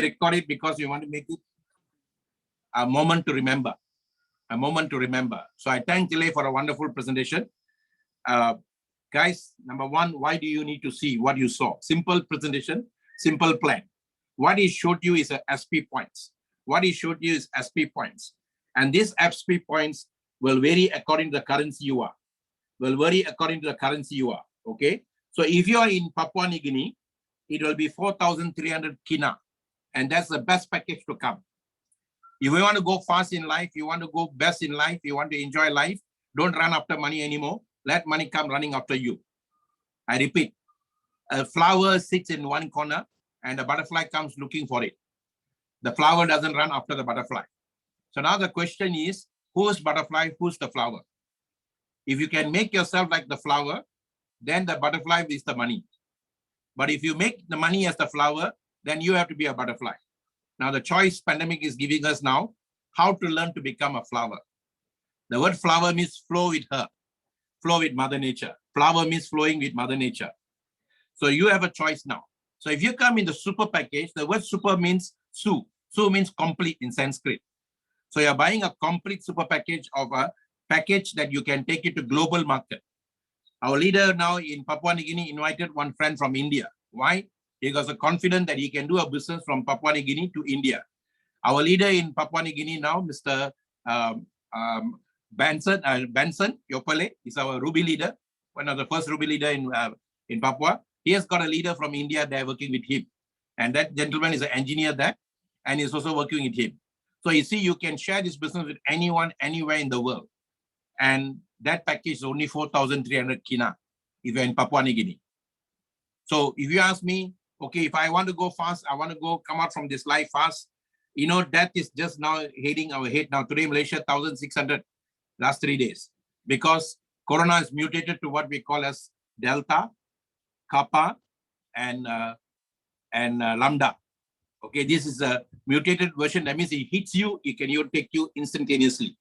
record it because we want to make it a moment to remember. A moment to remember. So I thank Tilay for a wonderful presentation. Guys, number one, why do you need to see what you saw? Simple presentation, simple plan. What he showed you is a SP points. What he showed you is SP points. And these SP points will vary according to the currency you are. Okay? So if you are in Papua New Guinea, it will be 4,300 kina. And that's the best package to come. If you want to go fast in life, you want to go best in life, you want to enjoy life, don't run after money anymore. Let money come running after you. I repeat, a flower sits in one corner and a butterfly comes looking for it. The flower doesn't run after the butterfly. So now the question is, who's butterfly, who's the flower? If you can make yourself like the flower, then the butterfly is the money. But if you make the money as the flower, then you have to be a butterfly. Now the choice pandemic is giving us now how to learn to become a flower. The word flower means flow with her, flow with Mother Nature. Flower means flowing with Mother Nature. So you have a choice now. So if you come in the super package, the word super means su. Su means complete in Sanskrit. So you're buying a complete super package of a package that you can take it to global market. Our leader now in Papua New Guinea invited one friend from India. Why? He was confident that he can do a business from Papua New Guinea to India. Our leader in Papua New Guinea now, Mr. Benson Yopale, is our Ruby leader, one of the first Ruby leader in Papua. He has got a leader from India there working with him. And that gentleman is an engineer there, and he's also working with him. So you see, you can share this business with anyone, anywhere in the world. And that package is only 4,300 kina if you're in Papua New Guinea. So if you ask me, okay, if I want to go fast, I want to go come out from this life fast, you know, that is just now hitting our head now. Today, Malaysia, 1,600 last 3 days, because Corona is mutated to what we call as Delta, Kappa, and Lambda. Okay, this is a mutated version. That means it hits you, it can take you instantaneously.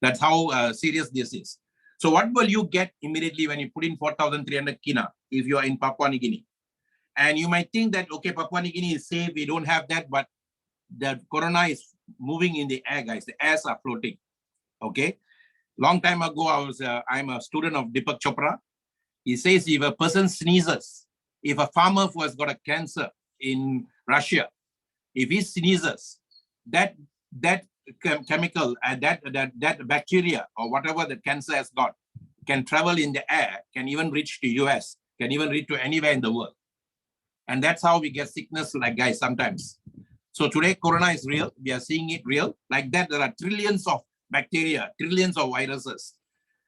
That's how serious this is. So what will you get immediately when you put in 4,300 kina if you are in Papua New Guinea? And you might think that, okay, Papua New Guinea is safe, we don't have that, but the Corona is moving in the air, guys. The airs are floating, okay? Long time ago, I'm a student of Deepak Chopra. He says if a person sneezes, if a farmer who has got a cancer in Russia, if he sneezes, that chemical, that bacteria or whatever the cancer has got can travel in the air, can even reach to US, can even reach to anywhere in the world. And that's how we get sickness, like guys, sometimes. So today, Corona is real. We are seeing it real. Like that, there are trillions of bacteria, trillions of viruses,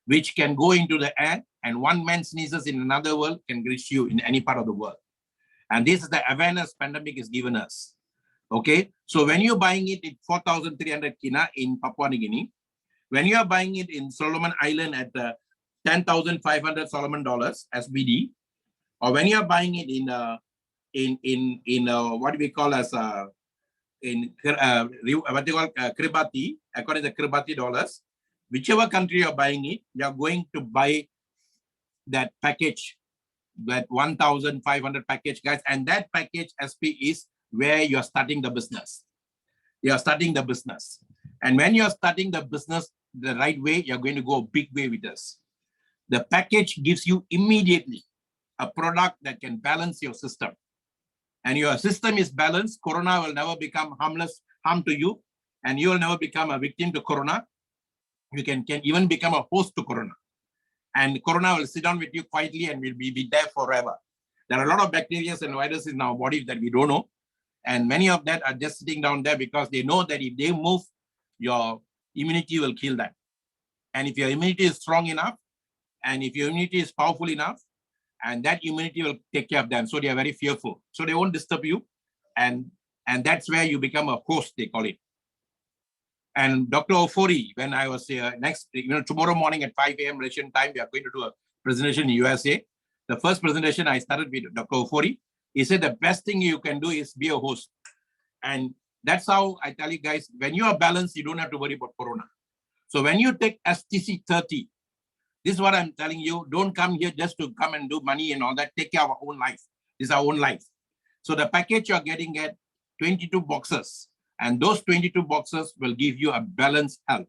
which can go into the air, and one man sneezes in another world can reach you in any part of the world. And this is the awareness pandemic is given us. Okay, so when you're buying it at 4,300 kina in Papua New Guinea, when you are buying it in Solomon Island at 10,500 Solomon dollars SBD, or when you are buying it in what we call as what they call Kiribati, according to the Kiribati dollars, whichever country you're buying it, you're going to buy that package, that 1,500 package, guys, and that package SP is where you're starting the business. You're starting the business. And when you're starting the business the right way, you're going to go a big way with us. The package gives you immediately a product that can balance your system. And your system is balanced, Corona will never become harm to you, and you will never become a victim to Corona. You can even become a host to Corona. And Corona will sit down with you quietly and will be there forever. There are a lot of bacteria and viruses in our body that we don't know. And many of that are just sitting down there because they know that if they move, your immunity will kill them. And if your immunity is strong enough, and if your immunity is powerful enough, and that immunity will take care of them. So they are very fearful. So they won't disturb you. And that's where you become a host, they call it. And Dr. Ofori, when I was tomorrow morning at 5 a.m. Malaysian time, we are going to do a presentation in USA. The first presentation I started with Dr. Ofori. He said the best thing you can do is be a host. And that's how I tell you guys, when you are balanced, you don't have to worry about Corona. So when you take STC 30, this is what I'm telling you. Don't come here just to come and do money and all that. Take care of our own life. This is our own life. So the package you're getting at 22 boxes. And those 22 boxes will give you a balanced health.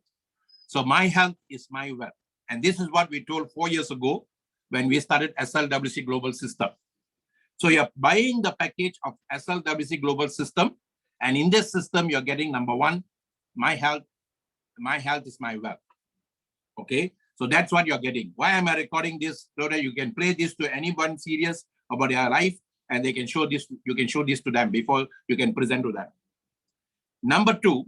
So my health is my wealth. And this is what we told 4 years ago when we started SLWC Global System. So you're buying the package of SLWC Global System. And in this system, you're getting number one, my health is my wealth. Okay, so that's what you're getting. Why am I recording this? So that you can play this to anyone serious about their life, and they can show this. You can show this to them before you can present to them. Number two,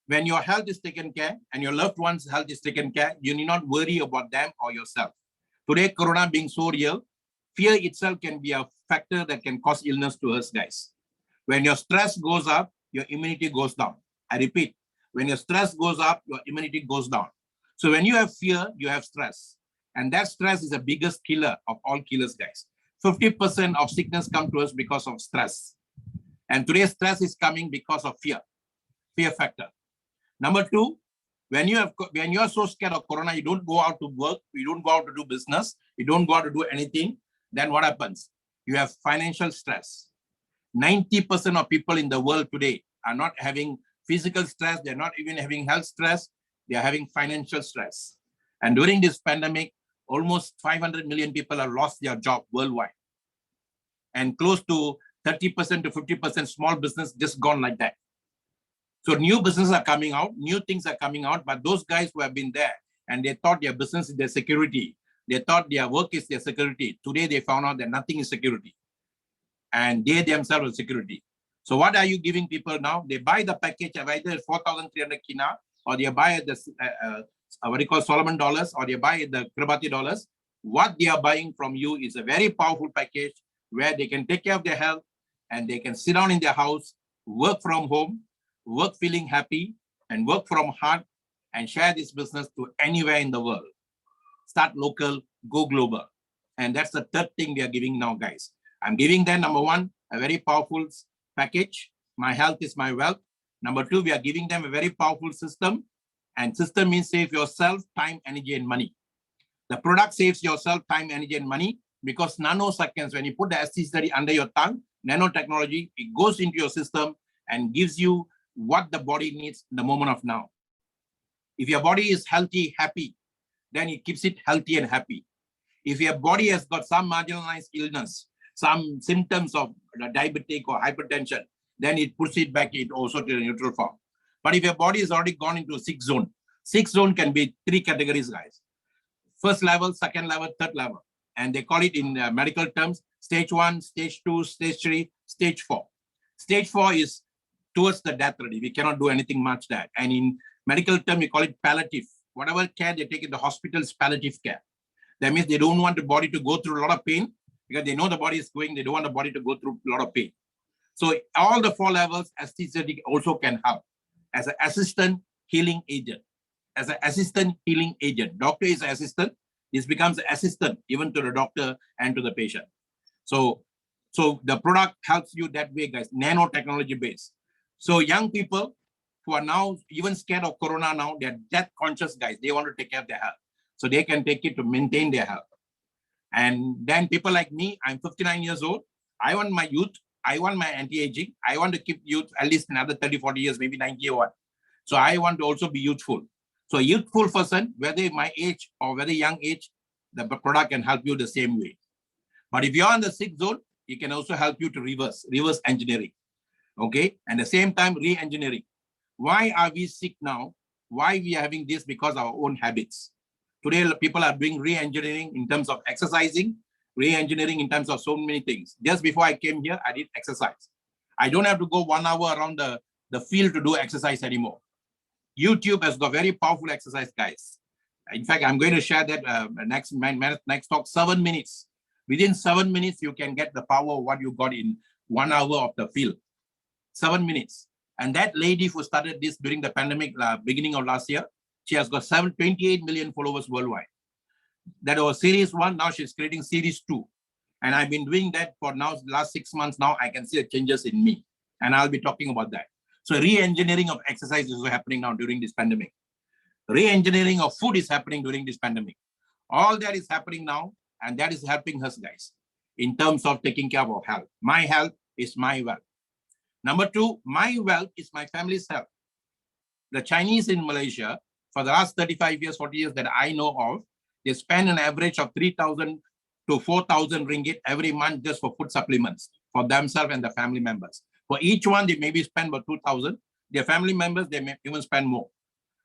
when your health is taken care and your loved one's health is taken care, you need not worry about them or yourself. Today, Corona being so real, fear itself can be a factor that can cause illness to us, guys. When your stress goes up, your immunity goes down. I repeat, when your stress goes up, your immunity goes down. So when you have fear, you have stress. And that stress is the biggest killer of all killers, guys. 50% of sickness come to us because of stress. And today's stress is coming because of fear factor. Number two, when you are so scared of Corona, you don't go out to work, you don't go out to do business, you don't go out to do anything, then what happens? You have financial stress. 90% of people in the world today are not having physical stress, they're not even having health stress, they are having financial stress. And during this pandemic, almost 500 million people have lost their job worldwide. And close to 30% to 50% small business just gone like that. So new businesses are coming out, new things are coming out, but those guys who have been there and they thought their business is their security, they thought their work is their security. Today they found out that nothing is security. And they themselves are security. So what are you giving people now? They buy the package of either 4,300 kina, or they buy the what do you call Solomon dollars, or they buy the Kiribati dollars. What they are buying from you is a very powerful package where they can take care of their health and they can sit down in their house, work from home, work feeling happy, and work from heart and share this business to anywhere in the world. Start local, go global. And that's the third thing we are giving now, guys. I'm giving them, number one, a very powerful package. My health is my wealth. Number two, we are giving them a very powerful system. And system means save yourself time, energy, and money. The product saves yourself time, energy, and money because nanoseconds, when you put the ST30 under your tongue, nanotechnology, it goes into your system and gives you what the body needs in the moment of now. If your body is healthy, happy, then it keeps it healthy and happy. If your body has got some marginalized illness, some symptoms of diabetic or hypertension, then it puts it back also to the neutral form. But if your body is already gone into a 6 zone, 6 zone can be 3 categories, guys. First level, second level, third level. And they call it in medical terms, stage 1, stage 2, stage 3, stage 4. Stage 4 is towards the death already. We cannot do anything much there. And in medical term, we call it palliative. Whatever care they take in the hospital is palliative care. That means they don't want the body to go through a lot of pain because they know the body is going, they don't want the body to go through a lot of pain. So all the 4 levels, ST30 also can help as an assistant healing agent. As an assistant healing agent. Doctor is an assistant. This becomes an assistant even to the doctor and to the patient. So the product helps you that way, guys, nanotechnology based. So young people who are now even scared of Corona now, they're death conscious guys. They want to take care of their health. So they can take it to maintain their health. And then people like me, I'm 59 years old. I want my youth. I want my anti-aging. I want to keep youth at least another 30, 40 years, maybe 90 or what. So I want to also be youthful. So a youthful person, whether my age or whether young age, the product can help you the same way. But if you're on the 6th zone, it can also help you to reverse engineering. Okay, and at the same time, re-engineering. Why are we sick now? Why we are having this? Because of our own habits. Today, people are doing re-engineering in terms of exercising, re-engineering in terms of so many things. Just before I came here, I did exercise. I don't have to go 1 hour around the field to do exercise anymore. YouTube has got very powerful exercise, guys. In fact, I'm going to share that next talk, 7 minutes. Within 7 minutes, you can get the power of what you got in 1 hour of the field. 7 minutes. And that lady who started this during the pandemic, beginning of last year, she has got 28 million followers worldwide. That was series 1. Now she's creating series 2. And I've been doing that for now, last 6 months. Now I can see the changes in me. And I'll be talking about that. So re-engineering of exercise is happening now during this pandemic. Re-engineering of food is happening during this pandemic. All that is happening now, and that is helping us, guys, in terms of taking care of our health. My health is my wealth. Number two, my wealth is my family's health. The Chinese in Malaysia, for the last 35 years, 40 years that I know of, they spend an average of 3,000 to 4,000 ringgit every month just for food supplements for themselves and the family members. For each one, they maybe spend about 2,000. Their family members, they may even spend more.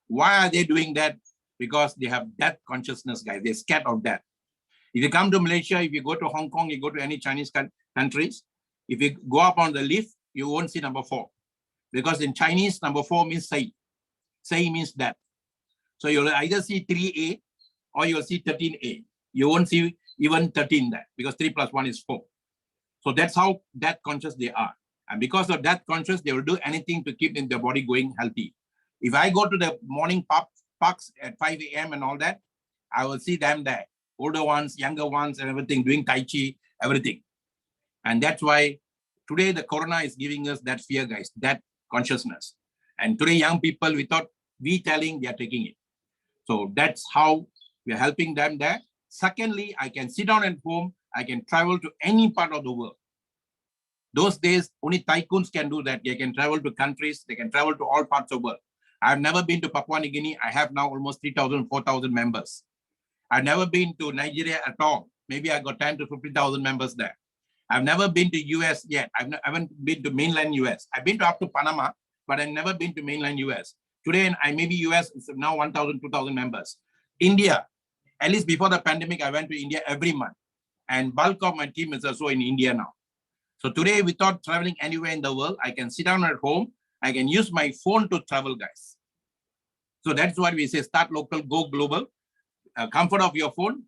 Why are they doing that? Because they have death consciousness, guys. They're scared of death. If you come to Malaysia, if you go to Hong Kong, you go to any Chinese countries, if you go up on the lift, you won't see number 4. Because in Chinese, number 4 means Sei. Sei means death. So you'll either see 3A or you'll see 13A. You won't see even 13 there because 3 plus 1 is 4. So that's how death conscious they are. And because of death conscious, they will do anything to keep their body going healthy. If I go to the morning parks at 5 a.m. and all that, I will see them there. Older ones, younger ones, and everything, doing Tai Chi, everything. And that's why today the corona is giving us that fear, guys, that consciousness. And today young people, without we telling, they are taking it. So that's how we are helping them there. Secondly, I can sit down at home. I can travel to any part of the world. Those days, only tycoons can do that. They can travel to countries. They can travel to all parts of the world. I've never been to Papua New Guinea. I have now almost 3,000, 4,000 members. I've never been to Nigeria at all. Maybe I got 10 to 50,000 members there. I've never been to US yet. I haven't been to mainland US. I've been to up to Panama, but I've never been to mainland US. Today, I maybe US is now 1,000, 2,000 members. India, at least before the pandemic, I went to India every month. And bulk of my team is also in India now. So today, without traveling anywhere in the world, I can sit down at home. I can use my phone to travel, guys. So that's what we say, start local, go global. Comfort of your phone,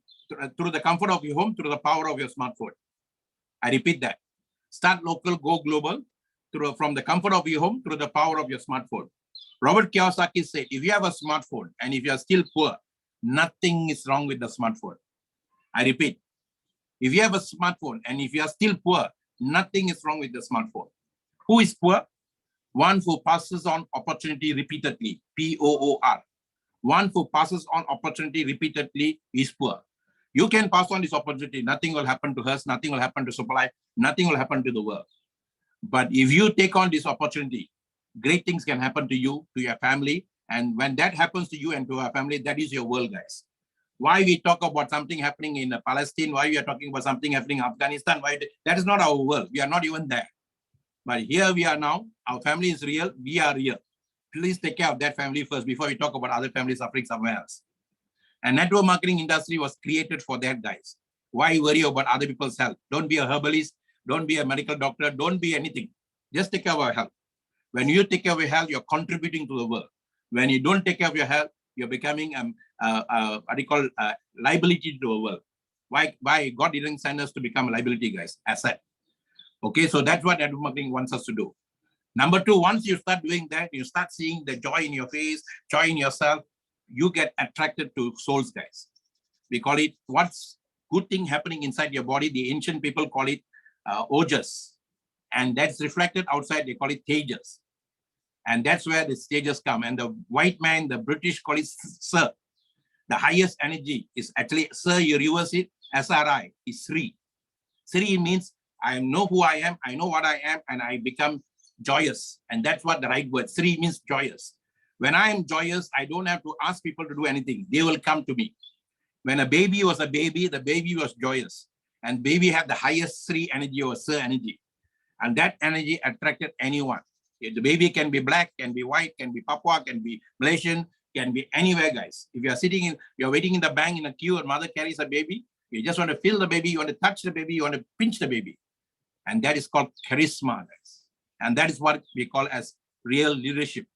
through the comfort of your home, through the power of your smartphone. I repeat that. Start local, go global, from the comfort of your home, through the power of your smartphone. Robert Kiyosaki said, if you have a smartphone and if you are still poor, nothing is wrong with the smartphone. I repeat, if you have a smartphone and if you are still poor, nothing is wrong with the smartphone. Who is poor? One who passes on opportunity repeatedly, P-O-O-R. One who passes on opportunity repeatedly is poor. You can pass on this opportunity. Nothing will happen to us. Nothing will happen to supply. Nothing will happen to the world. But if you take on this opportunity, great things can happen to you, to your family. And when that happens to you and to our family, that is your world, guys. Why we talk about something happening in Palestine, why we are talking about something happening in Afghanistan, that is not our world. We are not even there. But here we are now. Our family is real. We are real. Please take care of that family first before we talk about other families suffering somewhere else. And network marketing industry was created for that, guys. Why worry about other people's health? Don't be a herbalist. Don't be a medical doctor. Don't be anything. Just take care of our health. When you take care of your health, you're contributing to the world. When you don't take care of your health, you're becoming liability to the world. Why God didn't send us to become a liability, guys? Asset. Okay, so that's what network marketing wants us to do. Number two, once you start doing that, you start seeing the joy in your face, joy in yourself, you get attracted to souls, guys. We call it, what's good thing happening inside your body? The ancient people call it ojas. And that's reflected outside, they call it tejas. And that's where the stages come. And the white man, the British call it Sir. The highest energy is actually, Sir, you reverse it, SRI is Sri. Sri means I know who I am, I know what I am, and I become joyous. And that's what the right word, Sri means joyous. When I am joyous, I don't have to ask people to do anything. They will come to me. When a baby was a baby, the baby was joyous. And baby had the highest Sri energy or Sir energy. And that energy attracted anyone. The baby can be black, can be white, can be Papua, can be Malaysian, can be anywhere, guys. If you are sitting you're waiting in the bank in a queue and mother carries a baby, you just want to feel the baby, you want to touch the baby, you want to pinch the baby. And that is called charisma, guys. And that is what we call as real leadership.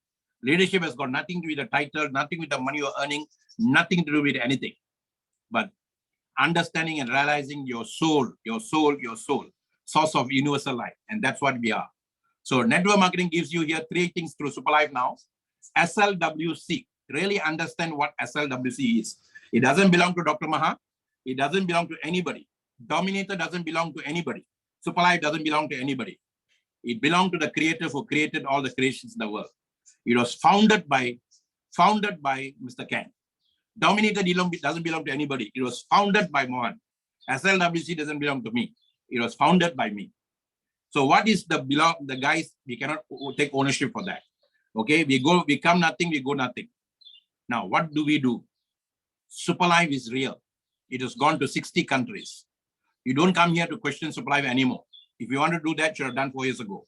Leadership has got nothing to do with the title, nothing with the money you're earning, nothing to do with anything. But understanding and realizing your soul, source of universal life. And that's what we are. So network marketing gives you here 3 things through Superlife now. SLWC. Really understand what SLWC is. It doesn't belong to Dr. Maha. It doesn't belong to anybody. Dominator doesn't belong to anybody. Superlife doesn't belong to anybody. It belonged to the creator who created all the creations in the world. It was founded by Mr. Ken. Dominator doesn't belong to anybody. It was founded by Mohan. SLWC doesn't belong to me. It was founded by me. So what is the guys, we cannot take ownership for that. Okay, we come nothing, we go nothing. Now, what do? Superlife is real. It has gone to 60 countries. You don't come here to question Superlife anymore. If you want to do that, you should have done 4 years ago.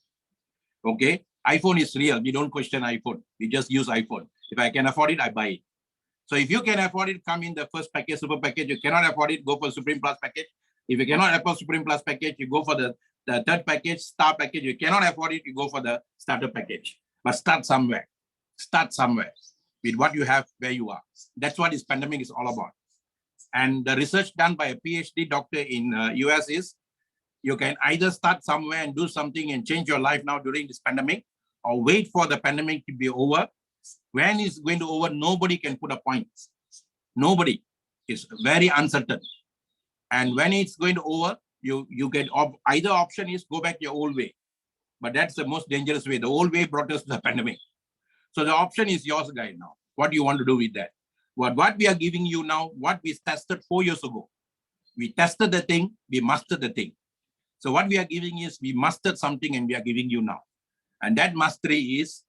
Okay, iPhone is real. We don't question iPhone. We just use iPhone. If I can afford it, I buy it. So if you can afford it, come in the first package, super package. You cannot afford it, go for Supreme Plus package. If you cannot afford Supreme Plus package, you go for the third package, star package. You cannot afford it, you go for the starter package. But start somewhere. Start somewhere with what you have where you are. That's what this pandemic is all about. And the research done by a PhD doctor in US is you can either start somewhere and do something and change your life now during this pandemic, or wait for the pandemic to be over. When it's going to over, nobody can put a point. Nobody. It's very uncertain. And when it's going to over, you get either option is go back your old way. But that's the most dangerous way. The old way brought us to the pandemic. So the option is yours, guys, now. What do you want to do with that? What we are giving you now, what we tested 4 years ago. We tested the thing, we mastered the thing. So what we are giving is we mastered something and we are giving you now. And that mastery is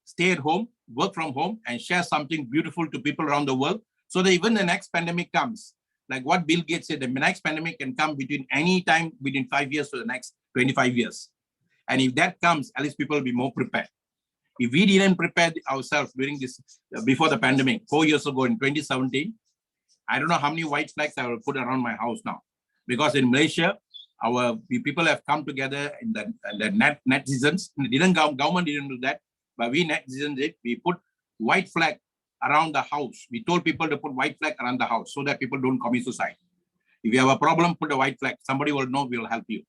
stay at home, work from home, and share something beautiful to people around the world, so that even the next pandemic comes, like what Bill Gates said, the next pandemic can come between any time within 5 years to the next 25 years. And if that comes, at least people will be more prepared. If we didn't prepare ourselves during this, before the pandemic, 4 years ago in 2017, I don't know how many white flags I will put around my house now. Because in Malaysia, our people have come together in the netizens. Government didn't do that, but we netizens did. We put white flag around the house. We told people to put white flag around the house so that people don't commit suicide. If you have a problem, put a white flag. Somebody will know, we will help you.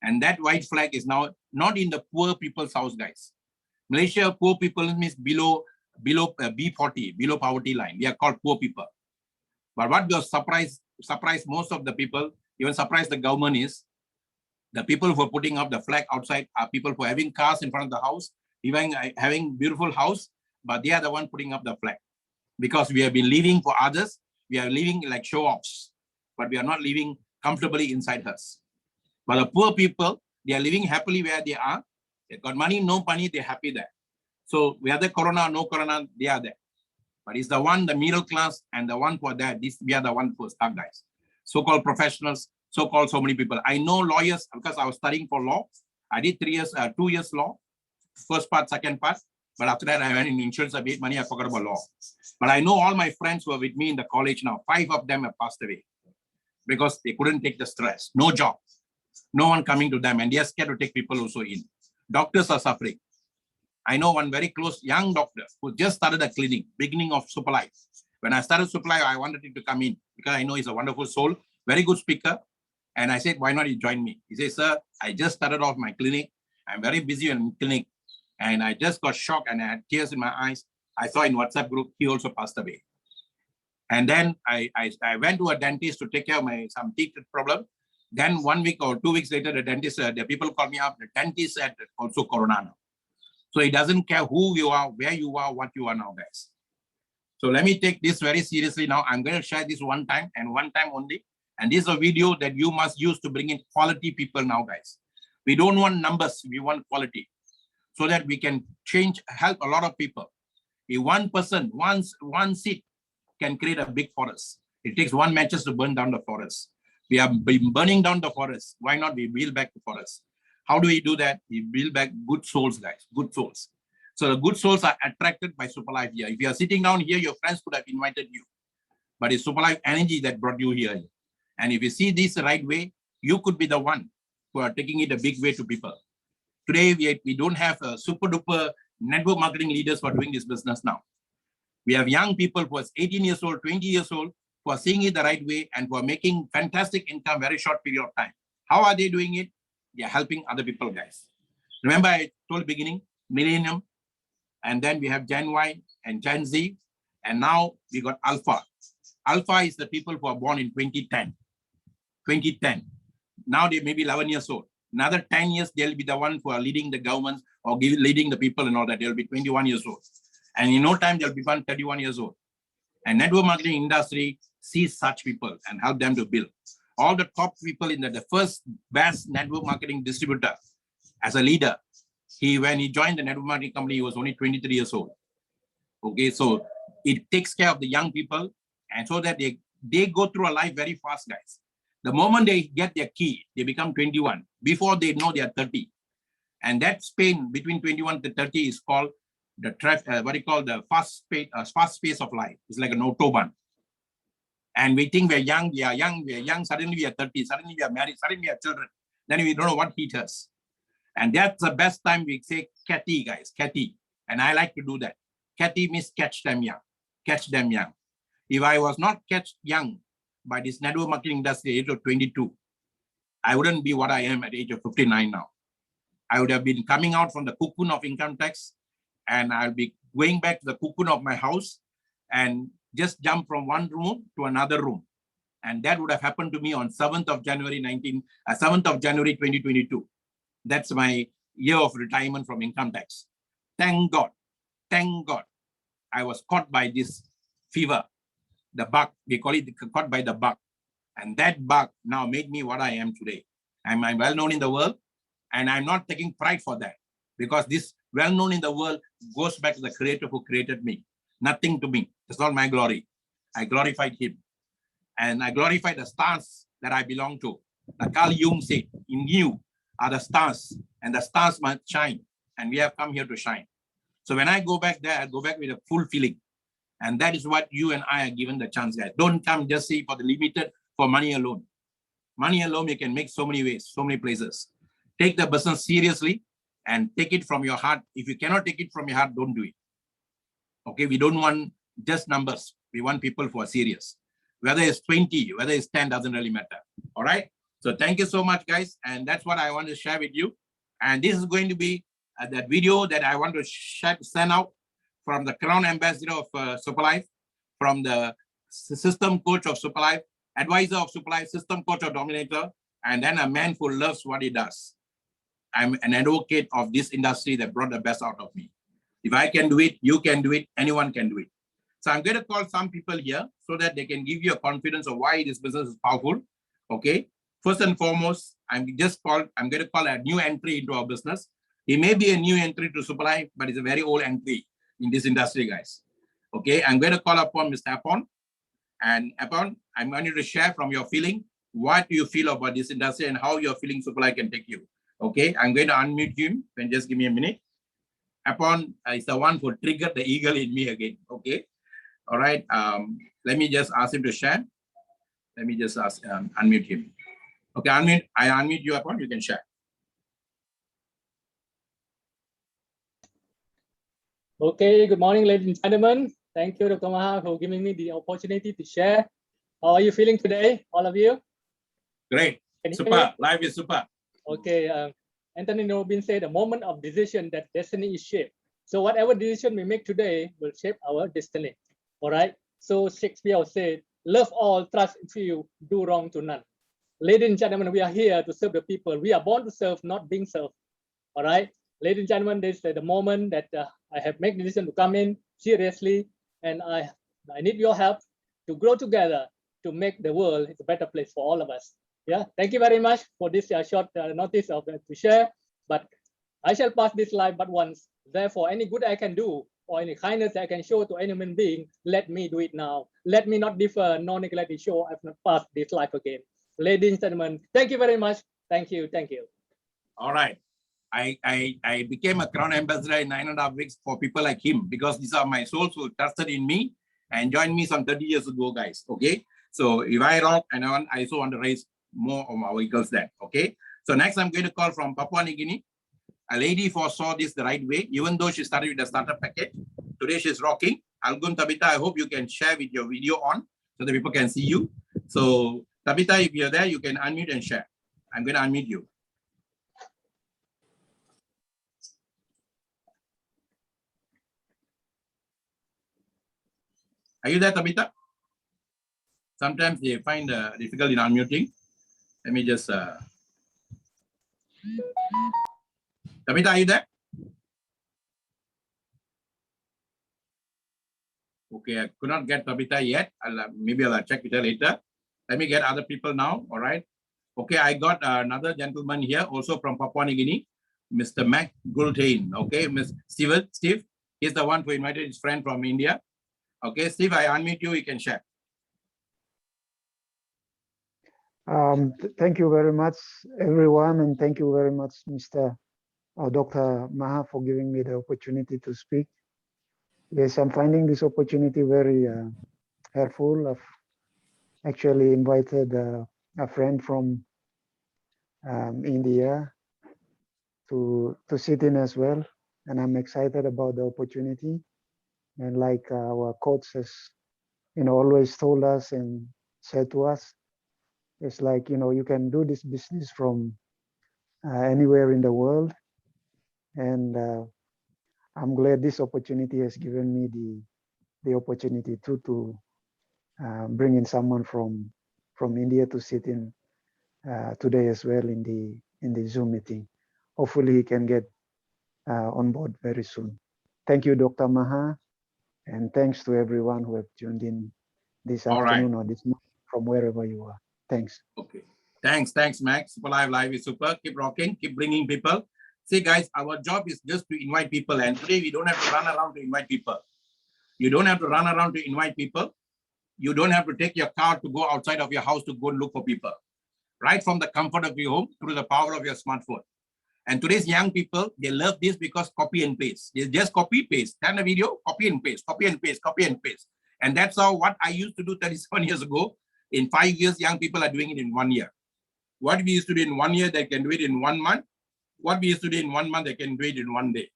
And that white flag is now not in the poor people's house, guys. Malaysia, poor people means below B40, below poverty line. We are called poor people. But what was surprised most of the people, even surprised the government, is the people who are putting up the flag outside are people who are having cars in front of the house, even having beautiful house, but they are the one putting up the flag. Because we have been living for others, we are living like show-offs, but we are not living comfortably inside us. But the poor people, they are living happily where they are. They got money, no money, they're happy there. So whether corona, no corona, they are there. But it's the one, the middle class and the one for that, we are the one for stuck, guys. So-called professionals, so-called so many people. I know lawyers because I was studying for law. I did 2 years law, first part, second part. But after that, I went in insurance, I made money, I forgot about law. But I know all my friends who are with me in the college now, 5 of them have passed away because they couldn't take the stress. No job, no one coming to them, and they are scared to take people also in. Doctors are suffering. I know one very close young doctor who just started a clinic, beginning of Superlife. When I started Superlife, I wanted him to come in because I know he's a wonderful soul, very good speaker. And I said, why not you join me? He says, sir, I just started off my clinic. I'm very busy in clinic. And I just got shocked and I had tears in my eyes. I saw in WhatsApp group, he also passed away. And then I went to a dentist to take care of some teeth problem. Then 1 week or 2 weeks later, the people called me up. The dentist said also corona now. So it doesn't care who you are, where you are, what you are now, guys. So let me take this very seriously now. I'm going to share this one time and one time only. And this is a video that you must use to bring in quality people now, guys. We don't want numbers, we want quality. So that we can help a lot of people. If one person, one seed can create a big forest. It takes one matches to burn down the forest. We have been burning down the forest. Why not we build back the forest? How do we do that? We build back good souls, guys, good souls. So the good souls are attracted by Superlife here. If you are sitting down here, your friends could have invited you. But it's Superlife energy that brought you here. And if you see this the right way, you could be the one who are taking it a big way to people. Today, we don't have super duper network marketing leaders who are doing this business now. We have young people who are 18 years old, 20 years old, who are seeing it the right way and who are making fantastic income very short period of time. How are they doing it? They are helping other people, guys. Remember I told beginning, Millennium, and then we have Gen Y and Gen Z, and now we got Alpha. Alpha is the people who are born in 2010. 2010. Now they may be 11 years old. Another 10 years, they'll be the ones who are leading the governments or leading the people and all that. They'll be 21 years old. And in no time, they'll be 31 years old. And network marketing industry sees such people and help them to build. All the top people in the first best network marketing distributor as a leader. When he joined the network marketing company, he was only 23 years old. Okay, so it takes care of the young people, and so that they go through a life very fast, guys. The moment they get their key, they become 21. Before they know they are 30. And that span between 21 to 30 is called the fast pace of life. It's like an autobahn. And we think we're young, suddenly we are 30, suddenly we are married, suddenly we have children. Then we don't know what hit us. And that's the best time we say catty, guys, catty. And I like to do that. Catty means catch them young, catch them young. If I was not catch young by this network marketing industry at the age of 22, I wouldn't be what I am at the age of 59 now. I would have been coming out from the cocoon of income tax, and I'll be going back to the cocoon of my house and just jump from one room to another room. And that would have happened to me on 7th of January 2022. That's my year of retirement from income tax. Thank God, I was caught by this fever, the bug. They call it caught by the bug. And that bug now made me what I am today. I'm well known in the world, and I'm not taking pride for that, because this well known in the world goes back to the creator who created me. Nothing to me. It's not my glory. I glorified him. And I glorified the stars that I belong to. Like Carl Jung said, in you are the stars, and the stars must shine. And we have come here to shine. So when I go back there, I go back with a full feeling. And that is what you and I are given the chance, guys. Don't come just say for the limited, for money alone. Money alone, you can make so many ways, so many places. Take the business seriously and take it from your heart. If you cannot take it from your heart, don't do it. Okay, we don't want just numbers. We want people who are serious. Whether it's 20, whether it's 10, doesn't really matter. All right. So thank you so much, guys. And that's what I want to share with you. And this is going to be that video that I want to send out from the Crown Ambassador of Superlife, from the System Coach of Superlife, Advisor of Superlife, System Coach of Dominator, and then a man who loves what he does. I'm an advocate of this industry that brought the best out of me. If I can do it, you can do it, anyone can do it. So I'm going to call some people here so that they can give you a confidence of why this business is powerful. Okay. First and foremost, I'm going to call a new entry into our business. He may be a new entry to Superlife, but it's a very old entry in this industry, guys. Okay. I'm going to call upon Mr. Apon. And Apon, I'm going to share from your feeling, what do you feel about this industry and how your feeling Superlife can take you. Okay. I'm going to unmute him. Then just give me a minute. Apon is the one who triggered the eagle in me again. Okay. All right. Let me just ask him to share. Let me just unmute him. Okay, I unmute you, Apon. You can share. Okay, good morning, ladies and gentlemen. Thank you, Dr. Maha, for giving me the opportunity to share. How are you feeling today, all of you? Great. Super. Life is super. Okay. Anthony Robbins said, the moment of decision that destiny is shaped. So whatever decision we make today will shape our destiny. All right. So Shakespeare said, love all, trust few, do wrong to none. Ladies and gentlemen, we are here to serve the people. We are born to serve, not being served. All right. Ladies and gentlemen, this is the moment that I have made the decision to come in seriously, and I need your help to grow together to make the world a better place for all of us. Yeah, thank you very much for this short notice of to share. But I shall pass this life but once. Therefore, any good I can do or any kindness I can show to any human being, let me do it now. Let me not defer, nor neglect to show I've not passed this life again. Ladies and gentlemen, thank you very much. Thank you. Thank you. All right. I became a Crown Ambassador in 9.5 weeks for people like him, because these are my souls who trusted in me and joined me some 30 years ago, guys. Okay. So if I rock, and I also want to raise more of our eagles there. Okay. So next I'm going to call from Papua New Guinea. A lady foresaw this the right way, even though she started with the starter package. Today she's rocking. Algun Tabitha, I hope you can share with your video on so that people can see you. So Tabitha, if you're there, you can unmute and share. I'm going to unmute you. Are you there, Tabitha? Sometimes they find difficult in unmuting. Let me just... Tabitha, are you there? Okay, I could not get Tabitha yet. Maybe I'll check with her later. Let me get other people now. All right. Okay, I got another gentleman here, also from Papua New Guinea. Mr. Mac Gultain. Okay, Steve, he's the one who invited his friend from India. Okay, Steve, I unmute you, you can share. Thank you very much, everyone, and thank you very much, Mr. Dr. Maha, for giving me the opportunity to speak. Yes, I'm finding this opportunity very helpful. I've actually invited a friend from India to sit in as well, and I'm excited about the opportunity. And like our coach has, always told us and said to us, it's like, you can do this business from anywhere in the world. And I'm glad this opportunity has given me the opportunity to bring in someone from India to sit in today as well in the Zoom meeting. Hopefully he can get on board very soon. Thank you, Dr. Maha, and thanks to everyone who have tuned in this afternoon or this morning from wherever you are. Thanks. Okay. Thanks, Max. Super Live is super. Keep rocking, keep bringing people. See, guys, our job is just to invite people, and today we don't have to run around to invite people. You don't have to run around to invite people. You don't have to take your car to go outside of your house to go and look for people. Right from the comfort of your home through the power of your smartphone. And today's young people, they love this because copy and paste. They just copy, paste. Turn a video, copy and paste, copy and paste, copy and paste. And that's how what I used to do 37 years ago. In 5 years, young people are doing it in 1 year. What we used to do in 1 year, they can do it in 1 month. What we used to do in 1 month, they can do it in 1 day.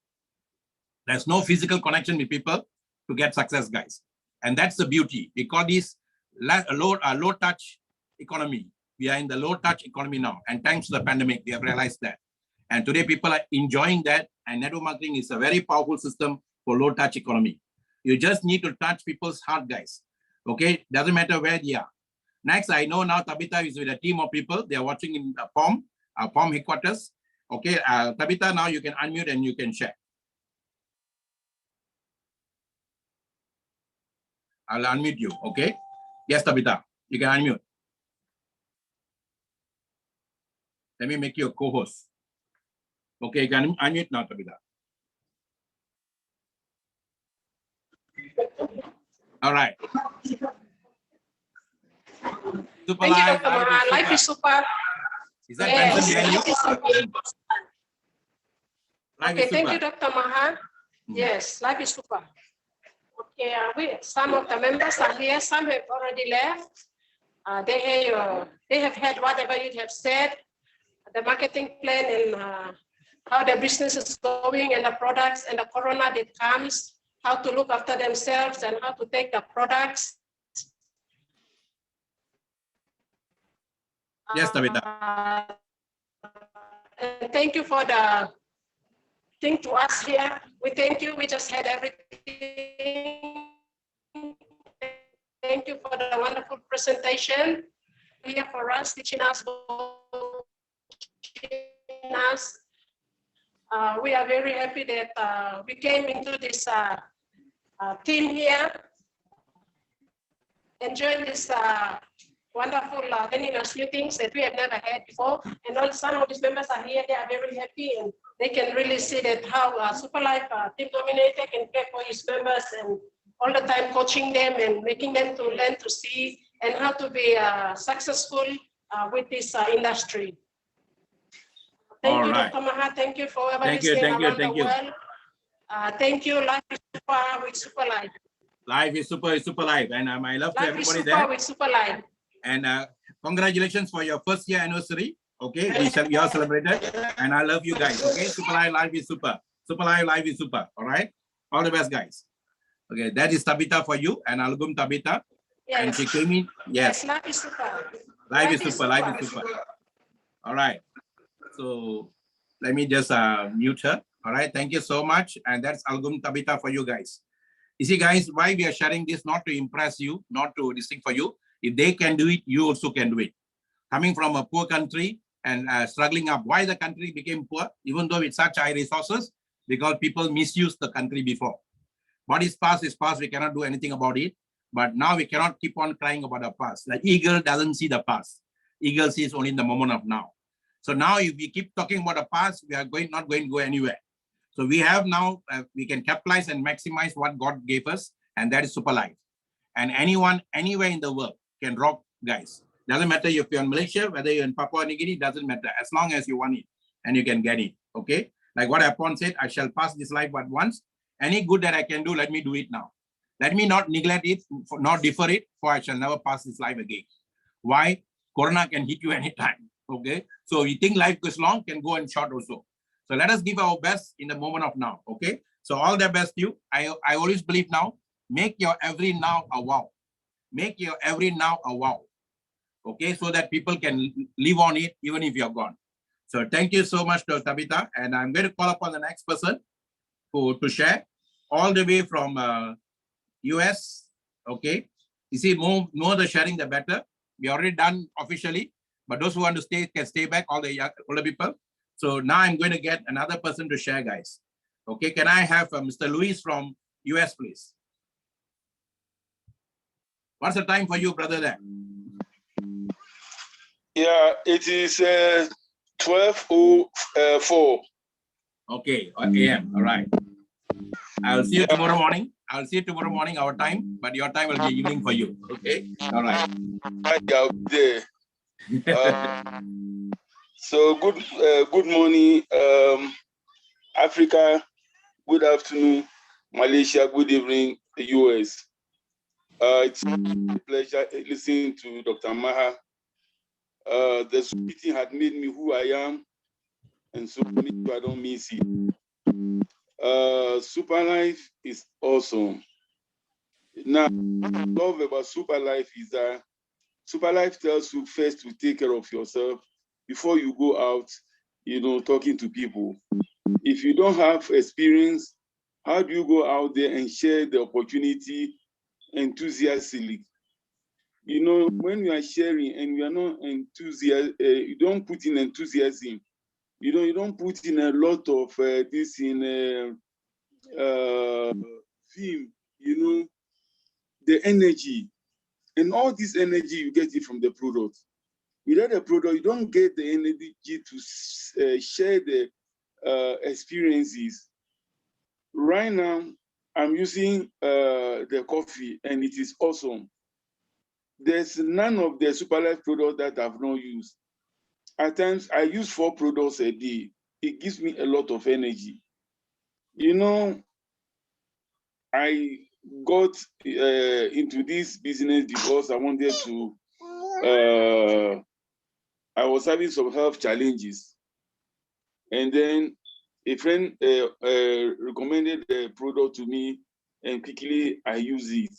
There's no physical connection with people to get success, guys. And that's the beauty. We call this a low touch economy. We are in the low touch economy now. And thanks to the pandemic, we have realized that. And today people are enjoying that. And network marketing is a very powerful system for low touch economy. You just need to touch people's heart, guys. Okay, doesn't matter where they are. Next, I know now Tabitha is with a team of people. They are watching in POM headquarters. Okay, Tabitha, now you can unmute and you can share. I'll unmute you, okay? Yes, Tabitha, you can unmute. Let me make you a co-host. Okay, you can unmute now, Tabitha. All right. Super Thank live. You, Dr. Life is super. Is that Benson behind you? Okay, thank you, Dr. Maha. Yes, life is super. Okay, some of the members are here. Some have already left. They have heard whatever you have said, the marketing plan and how the business is going and the products and the corona that comes, how to look after themselves and how to take the products. Yes, Tabitha. And thank you for the thing to us here. We thank you. We just had everything. Thank you for the wonderful presentation here for us, teaching us. We are very happy that we came into this team here, enjoying this wonderful learning us new things that we have never had before. And all some of these members are here, they are very happy and they can really see that how Superlife Team Dominator can care for his members and all the time coaching them and making them to learn to see and how to be successful with this industry. Thank you, Dr. Maha. Thank you for everybody staying around the world. Thank you, Life is Super with Superlife. Life is super life, and I love to everybody super there. With Superlife. And congratulations for your first year anniversary. Okay, we are celebrated, and I love you guys. Okay, Superlife, life is super. Superlife, life is super. All right, all the best, guys. Okay, that is Tabitha for you, and Algum Tabitha. Yes. And she came in. Yes. Life is super. Life is super. Life is super. All right. So let me just mute her. All right. Thank you so much. And that's Algum Tabitha for you guys. You see, guys, why we are sharing this, not to impress you, not to this thing for you. If they can do it, you also can do it. Coming from a poor country and struggling up, why the country became poor, even though with such high resources, because people misused the country before. What is past is past. We cannot do anything about it. But now we cannot keep on crying about the past. The eagle doesn't see the past. Eagle sees only the moment of now. So now if we keep talking about the past, we are not going to go anywhere. So we have now, we can capitalize and maximize what God gave us, and that is super life. And anyone, anywhere in the world can rock, guys. Doesn't matter if you're in Malaysia, whether you're in Papua New Guinea, doesn't matter, as long as you want it and you can get it, okay? Like what Apon said, I shall pass this life but once. Any good that I can do, let me do it now. Let me not neglect it, not defer it, for I shall never pass this life again. Why? Corona can hit you anytime, okay? So you think life goes long, can go and short also. So let us give our best in the moment of now, okay? So all the best to you. I always believe now, make your every now a wow. Make your every now a wow, okay? So that people can live on it even if you're gone. So thank you so much, Dr. Tabitha. And I'm going to call upon the next person to share all the way from US, okay? You see, more the sharing, the better. We already done officially, but those who want to stay can stay back, all the older people. So now I'm going to get another person to share, guys. Okay, can I have Mr. Luis from US, please? What's the time for you, brother, there? Yeah, it is 12:04. Okay, AM, all right. I'll see you tomorrow morning. I'll see you tomorrow morning, our time, but your time will be evening for you, okay? All right. Out there. So good morning, Africa. Good afternoon, Malaysia. Good evening, the US. It's a pleasure listening to Dr. Maha. The meeting had made me who I am, and so I don't miss it. Super Life is awesome. Now, what I love about Super Life is that Super Life tells you first to take care of yourself before you go out, talking to people. If you don't have experience, how do you go out there and share the opportunity enthusiastically? When you are sharing and you are not enthusiastic, you don't put in enthusiasm. You don't put in a lot of this in theme, the energy. And all this energy, you get it from the product. Without the product, you don't get the energy to share the experiences. Right now, I'm using the coffee, and it is awesome. There's none of the Super Life products that I've not used. At times, I use 4 products a day. It gives me a lot of energy. I got into this business because I wanted to, I was having some health challenges. And then a friend recommended the product to me, and quickly I use it.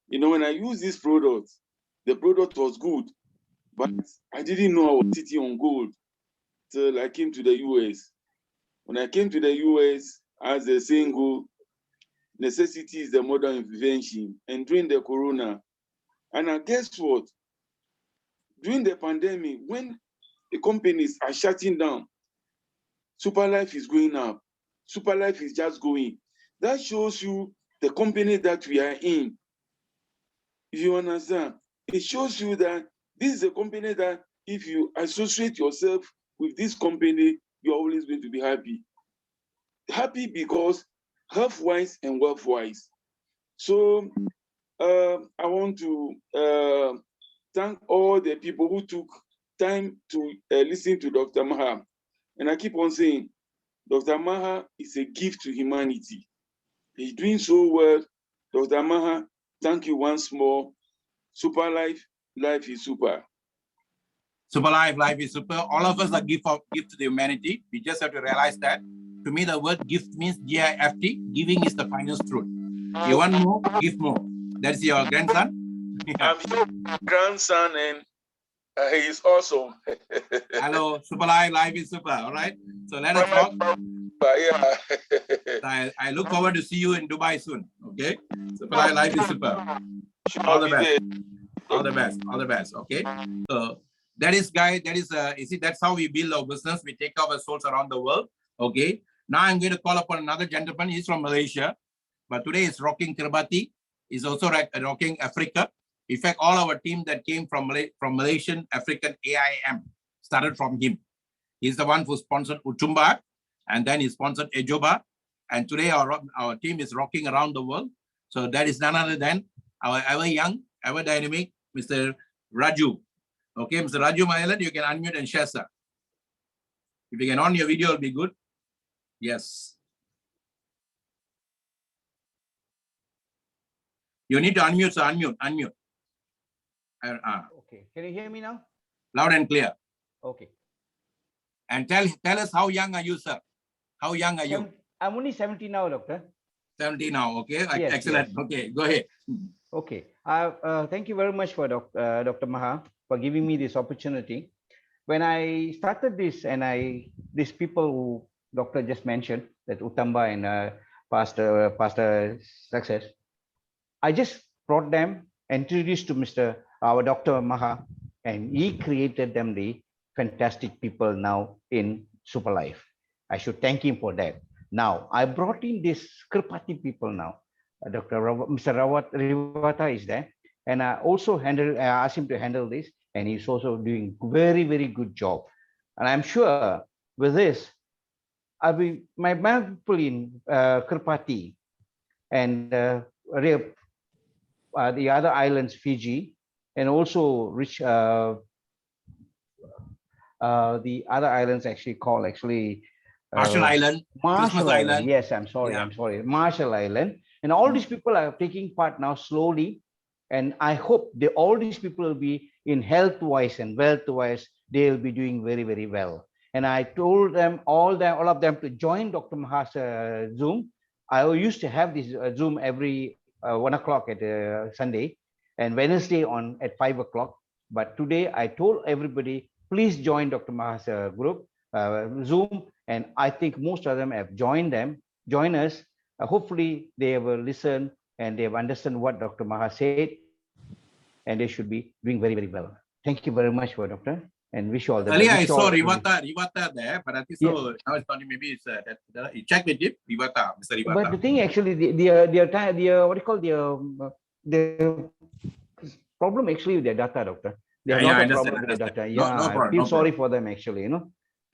When I use this product, the product was good, but I didn't know I was sitting on gold till I came to the US. When I came to the US, as the saying goes, necessity is the mother of invention. And during the corona, and guess what? During the pandemic, when the companies are shutting down, Super Life is going up. Super Life is just going. That shows you the company that we are in. You understand? It shows you that this is a company that if you associate yourself with this company, you're always going to be happy. Happy because health-wise and wealth-wise. So I want to thank all the people who took time to listen to Dr. Maha. And I keep on saying, Dr. Maha is a gift to humanity. He's doing so well. Dr. Maha, thank you once more. Super Life, life is super. Super life is super. All of us are gift to the humanity. We just have to realize that. To me, the word gift means G-I-F-T. Giving is the finest truth. You want more, give more. That's your grandson? I'm your grandson, and he is awesome. Hello, Super life is super. All right. So let us talk. Yeah. I look forward to see you in Dubai soon. Okay. Super life is super. All the best. All the best. All the best. Okay. So that is, guys. That is, you see, that's how we build our business. We take our souls around the world. Okay. Now I'm going to call upon another gentleman. He's from Malaysia, but today is rocking Kiribati. He's also rocking Africa. In fact, all our team that came from Malaysian African AIM started from him. He's the one who sponsored Uchumba, and then he sponsored Ejoba. And today our team is rocking around the world. So that is none other than our ever young, ever dynamic, Mr. Raju. Okay, Mr. Raju Mayalan, you can unmute and share, sir. If you can on your video, it'll be good. Yes. You need to unmute, sir. Unmute. Okay, can you hear me now? Loud and clear. Okay. And tell us how young are you, sir? How young are you? I'm only 70 now, doctor. 70 now. Okay, Yes, excellent. yes. Okay, go ahead. Okay. Thank you very much for Dr. Maha for giving me this opportunity. When I started this, and these people who doctor just mentioned, that Utamba and Pastor Success, I just brought them, introduced to our Dr. Maha, and he created them the fantastic people now in Super Life. I should thank him for that. Now I brought in this Kirpati people now. Mr. Rivata is there, and I also asked him to handle this, and he's also doing very, very good job. And I'm sure with this, my people in Kirpati and the other islands, Fiji, and also the other islands actually called Marshall Island, Marshall Christmas Island. Yes, I'm sorry. Yeah. I'm sorry. Marshall Island. And all these people are taking part now slowly. And I hope all these people will be in health-wise and wealth-wise, they'll be doing very, very well. And I told them, all of them, to join Dr. Maha's Zoom. I used to have this Zoom every 1 o'clock at Sunday, and Wednesday at 5 o'clock. But today I told everybody, please join Dr. Maha's group, Zoom. And I think most of them have joined us. Hopefully they will listen and they have understand what Dr. Maha said, and they should be doing very, very well. Thank you very much, Doctor, and wish you all the best. Earlier I saw Rivata there, but I think so. Yeah. Now it's not, maybe it's you check with him, Rivata, Mr. Rivata. But the thing actually, the problem actually with their data, Doctor. They have I a problem understand. with the data. No problem, I feel no sorry for them actually,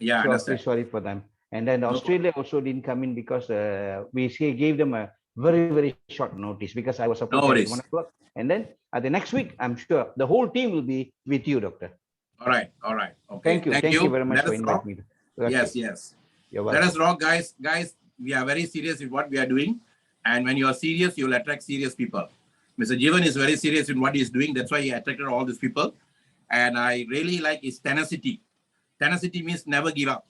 Yeah, I So I feel understand. sorry for them. And then No Australia also didn't come in because we gave them a very, very short notice, because I was supposed to worries. 1 o'clock. And then the next week, I'm sure the whole team will be with you, Doctor. All right. Okay. Thank you very much Let for us rock. inviting me. Okay. Yes. You're Let welcome. us rock, guys. Guys, we are very serious with what we are doing. And when you are serious, you will attract serious people. Mr. Jeevan is very serious in what he is doing. That's why he attracted all these people. And I really like his tenacity. Tenacity means never give up.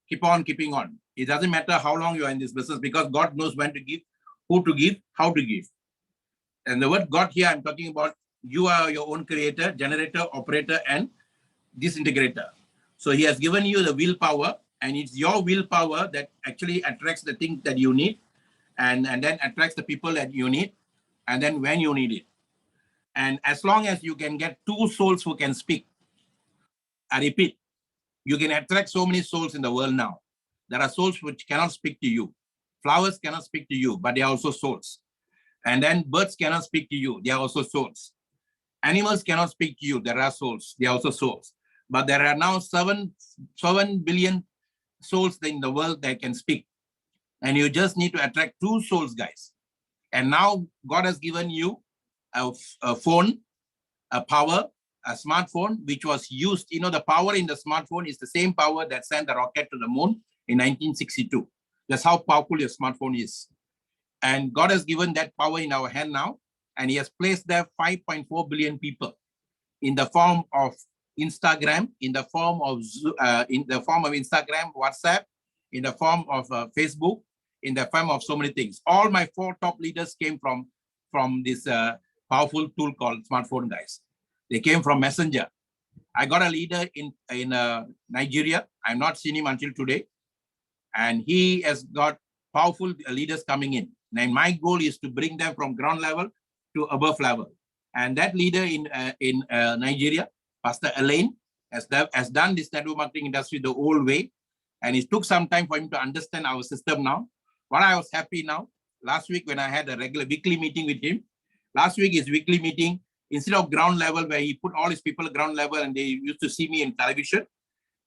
Keep on keeping on. It doesn't matter how long you are in this business, because God knows when to give, who to give, how to give. And the word God here, I'm talking about, you are your own creator, generator, operator, and disintegrator. So he has given you the willpower, and it's your willpower that actually attracts the thing that you need, and then attracts the people that you need, and then when you need it. And as long as you can get 2 souls who can speak, I repeat, you can attract so many souls in the world now. There are souls which cannot speak to you. Flowers cannot speak to you, but they are also souls. And then birds cannot speak to you. They are also souls. Animals cannot speak to you. There are souls. They are also souls. But there are now 7 billion souls in the world that can speak. And you just need to attract 2 souls, guys. And now God has given you a phone, a power, a smartphone, which was used. The power in the smartphone is the same power that sent the rocket to the moon in 1962. That's how powerful your smartphone is. And God has given that power in our hand now, and he has placed there 5.4 billion people in the form of Instagram, in the form of Instagram, WhatsApp, in the form of Facebook, in the form of so many things. All my 4 top leaders came from this powerful tool called smartphone, guys. They came from Messenger. I got a leader in Nigeria. I've not seen him until today. And he has got powerful leaders coming in. And my goal is to bring them from ground level to above level. And that leader in Nigeria, Pastor Elaine, has done this network marketing industry the old way. And it took some time for him to understand our system now. What I was happy now, last week when I had a regular weekly meeting with him, last week his weekly meeting, instead of ground level where he put all his people at ground level and they used to see me in television,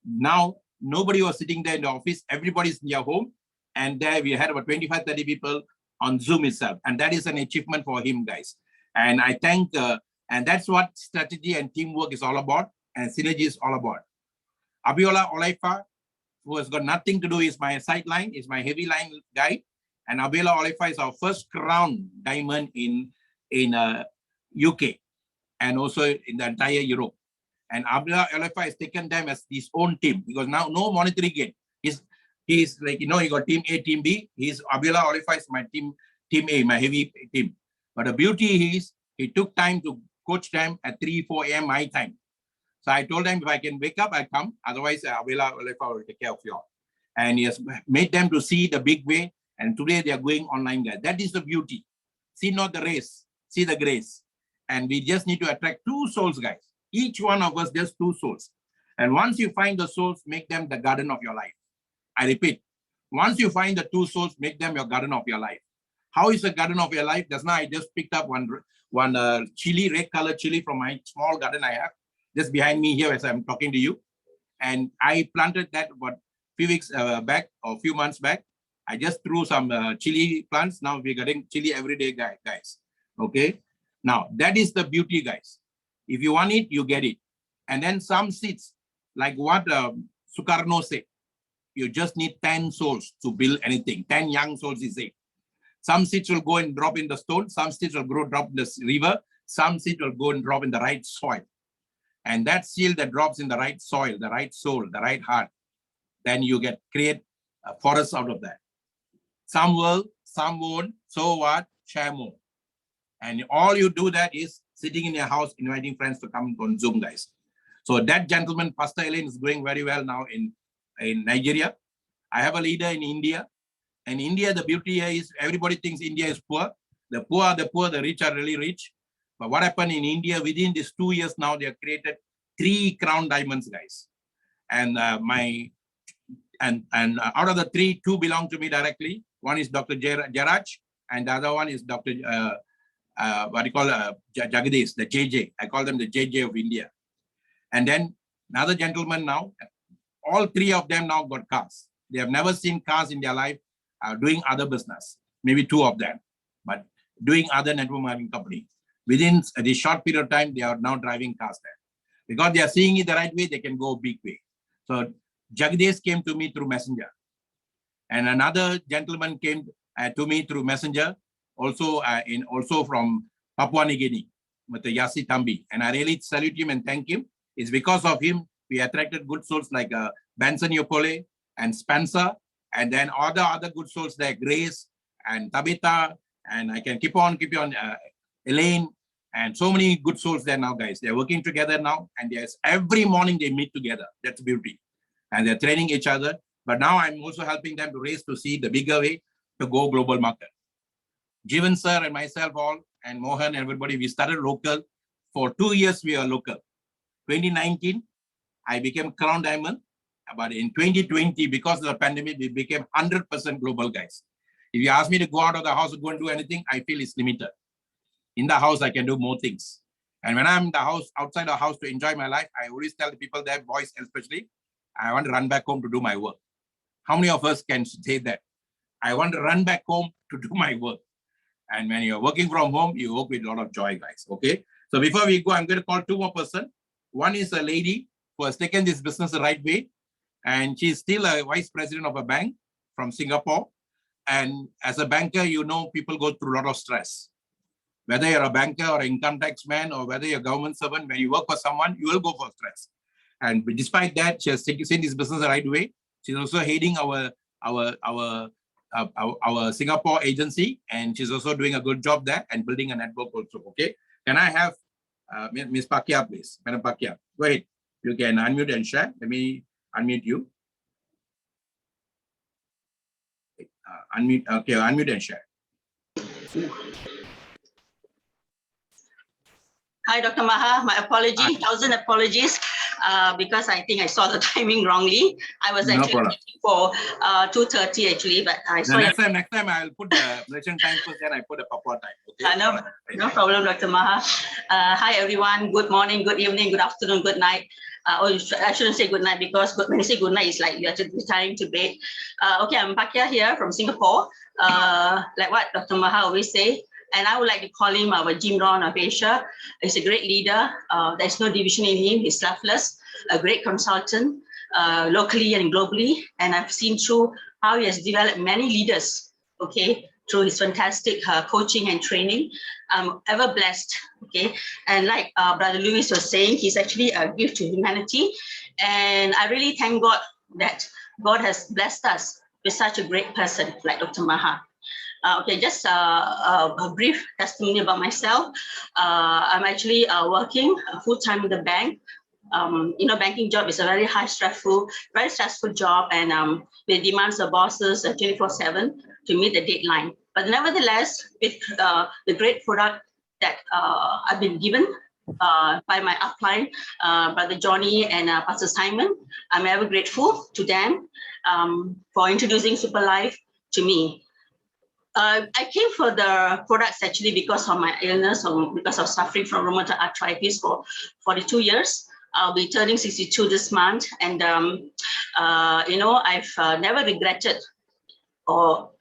now nobody was sitting there in the office, everybody's in their home. And there we had about 25, 30 people on Zoom itself. And that is an achievement for him, guys. And I thank, and that's what strategy and teamwork is all about, and synergy is all about. Abiola Olaifa, who has got nothing to do, is my sideline, is my heavy line guy. And Abiola Olaifa is our first crown diamond in UK and also in the entire Europe. And Abiola Olaifa has taken them as his own team because now no monetary gain. He's like, you know, he got team A, team B. Abiola Olaifa is my team A, my heavy team. But the beauty is he took time to coach them at 3, 4 a.m. my time. So I told them if I can wake up, I come. Otherwise, Abiola Olaifa will take care of you all. And he has made them to see the big way. And today they are going online, guys. That is the beauty. See not the race, see the grace. And we just need to attract 2 souls, guys. Each one of us, just 2 souls. And once you find the souls, make them the garden of your life. I repeat, once you find the 2 souls, make them your garden of your life. How is the garden of your life? Just now I just picked up one chili, red color chili from my small garden I have just behind me here as I'm talking to you. And I planted that about few weeks back or few months back. I just threw some chili plants. Now we're getting chili every day, guys. Okay. Now that is the beauty, guys. If you want it, you get it. And then some seeds, like what Sukarno said, you just need 10 souls to build anything. 10 young souls, he said. Some seeds will go and drop in the stone. Some seeds will drop in the river. Some seeds will go and drop in the right soil. And that seed that drops in the right soil, the right soul, the right heart, then you create a forest out of that. Some will, some won't. So what? Share more. And all you do that is sitting in your house, inviting friends to come on Zoom, guys. So that gentleman, Pastor Elaine, is doing very well now in Nigeria. I have a leader in India. And India, the beauty here is everybody thinks India is poor. The poor are the poor, the rich are really rich. But what happened in India, within these 2 years now, they have created 3 crown diamonds, guys. And out of the 3, 2 belong to me directly. One is Dr. Jaraj, and the other one is Dr. Jagadish, the JJ. I call them the JJ of India. And then another gentleman now, all 3 of them now got cars. They have never seen cars in their life, doing other business, maybe 2 of them, but doing other network marketing company. Within this short period of time, they are now driving cars there. Because they are seeing it the right way, they can go a big way. So Jagdish came to me through Messenger. And another gentleman came to me through Messenger, also from Papua New Guinea, Mr. Yasi Tambi. And I really salute him and thank him. It's because of him, we attracted good souls like Benson Yopole and Spencer, and then other good souls like Grace and Tabitha, and I can keep on Elaine, and so many good souls there now, guys. They're working together now, and yes, every morning they meet together. That's beauty. And they're training each other. But now I'm also helping them to race to see the bigger way to go global market. Jivan sir and myself all, and Mohan, everybody, we started local. For 2 years, we are local. 2019, I became Crown Diamond. But in 2020, because of the pandemic, we became 100% global, guys. If you ask me to go out of the house to go and do anything, I feel it's limited. In the house, I can do more things. And when I'm in the house, outside the house to enjoy my life, I always tell the people there, boys especially, I want to run back home to do my work. How many of us can say that? I want to run back home to do my work. And when you're working from home, you work with a lot of joy, guys. Okay. So before we go, I'm going to call 2 more persons. One is a lady who has taken this business the right way. And she's still a vice president of a bank from Singapore. And as a banker, you know, people go through a lot of stress. Whether you're a banker or an income tax man or whether you're a government servant, when you work for someone, you will go for stress. And despite that, she has taken this business the right way. She's also heading our Singapore agency, and she's also doing a good job there and building a network also. Okay. Can I have Ms. Pakia, please? Madam Pakia, go ahead. You can unmute and share. Let me unmute you. Unmute. Okay, unmute and share. Hi, Dr. Maha. My apology, 1,000 apologies. because I think I saw the timing wrongly. I was No actually problem. waiting for 2:30 actually, but I saw Next time I'll put the Malaysian time first, then I put the Papua time. Okay? no problem, Dr. Maha. Hi, everyone. Good morning, good evening, good afternoon, good night. I shouldn't say good night because when you say good night, it's like you're retiring to bed. Okay, I'm Pakia here from Singapore. Like what Dr. Maha always say, and I would like to call him our Jim Rohn of Asia. He's a great leader. There's no division in him. He's selfless, a great consultant, locally and globally. And I've seen through how he has developed many leaders, okay, through his fantastic coaching and training. I'm ever blessed, okay? And like Brother Louis was saying, he's actually a gift to humanity. And I really thank God that God has blessed us with such a great person like Dr. Maha. Okay, just a brief testimony about myself. I'm actually working full-time in the bank. Banking job is a very stressful job, and it demands the bosses 24/7 to meet the deadline. But nevertheless, with the great product that I've been given by my upline, Brother Johnny and Pastor Simon, I'm ever grateful to them for introducing Superlife to me. I came for the products actually because of my illness or because of suffering from rheumatoid arthritis for 42 years. I'll be turning 62 this month, and I've never regretted or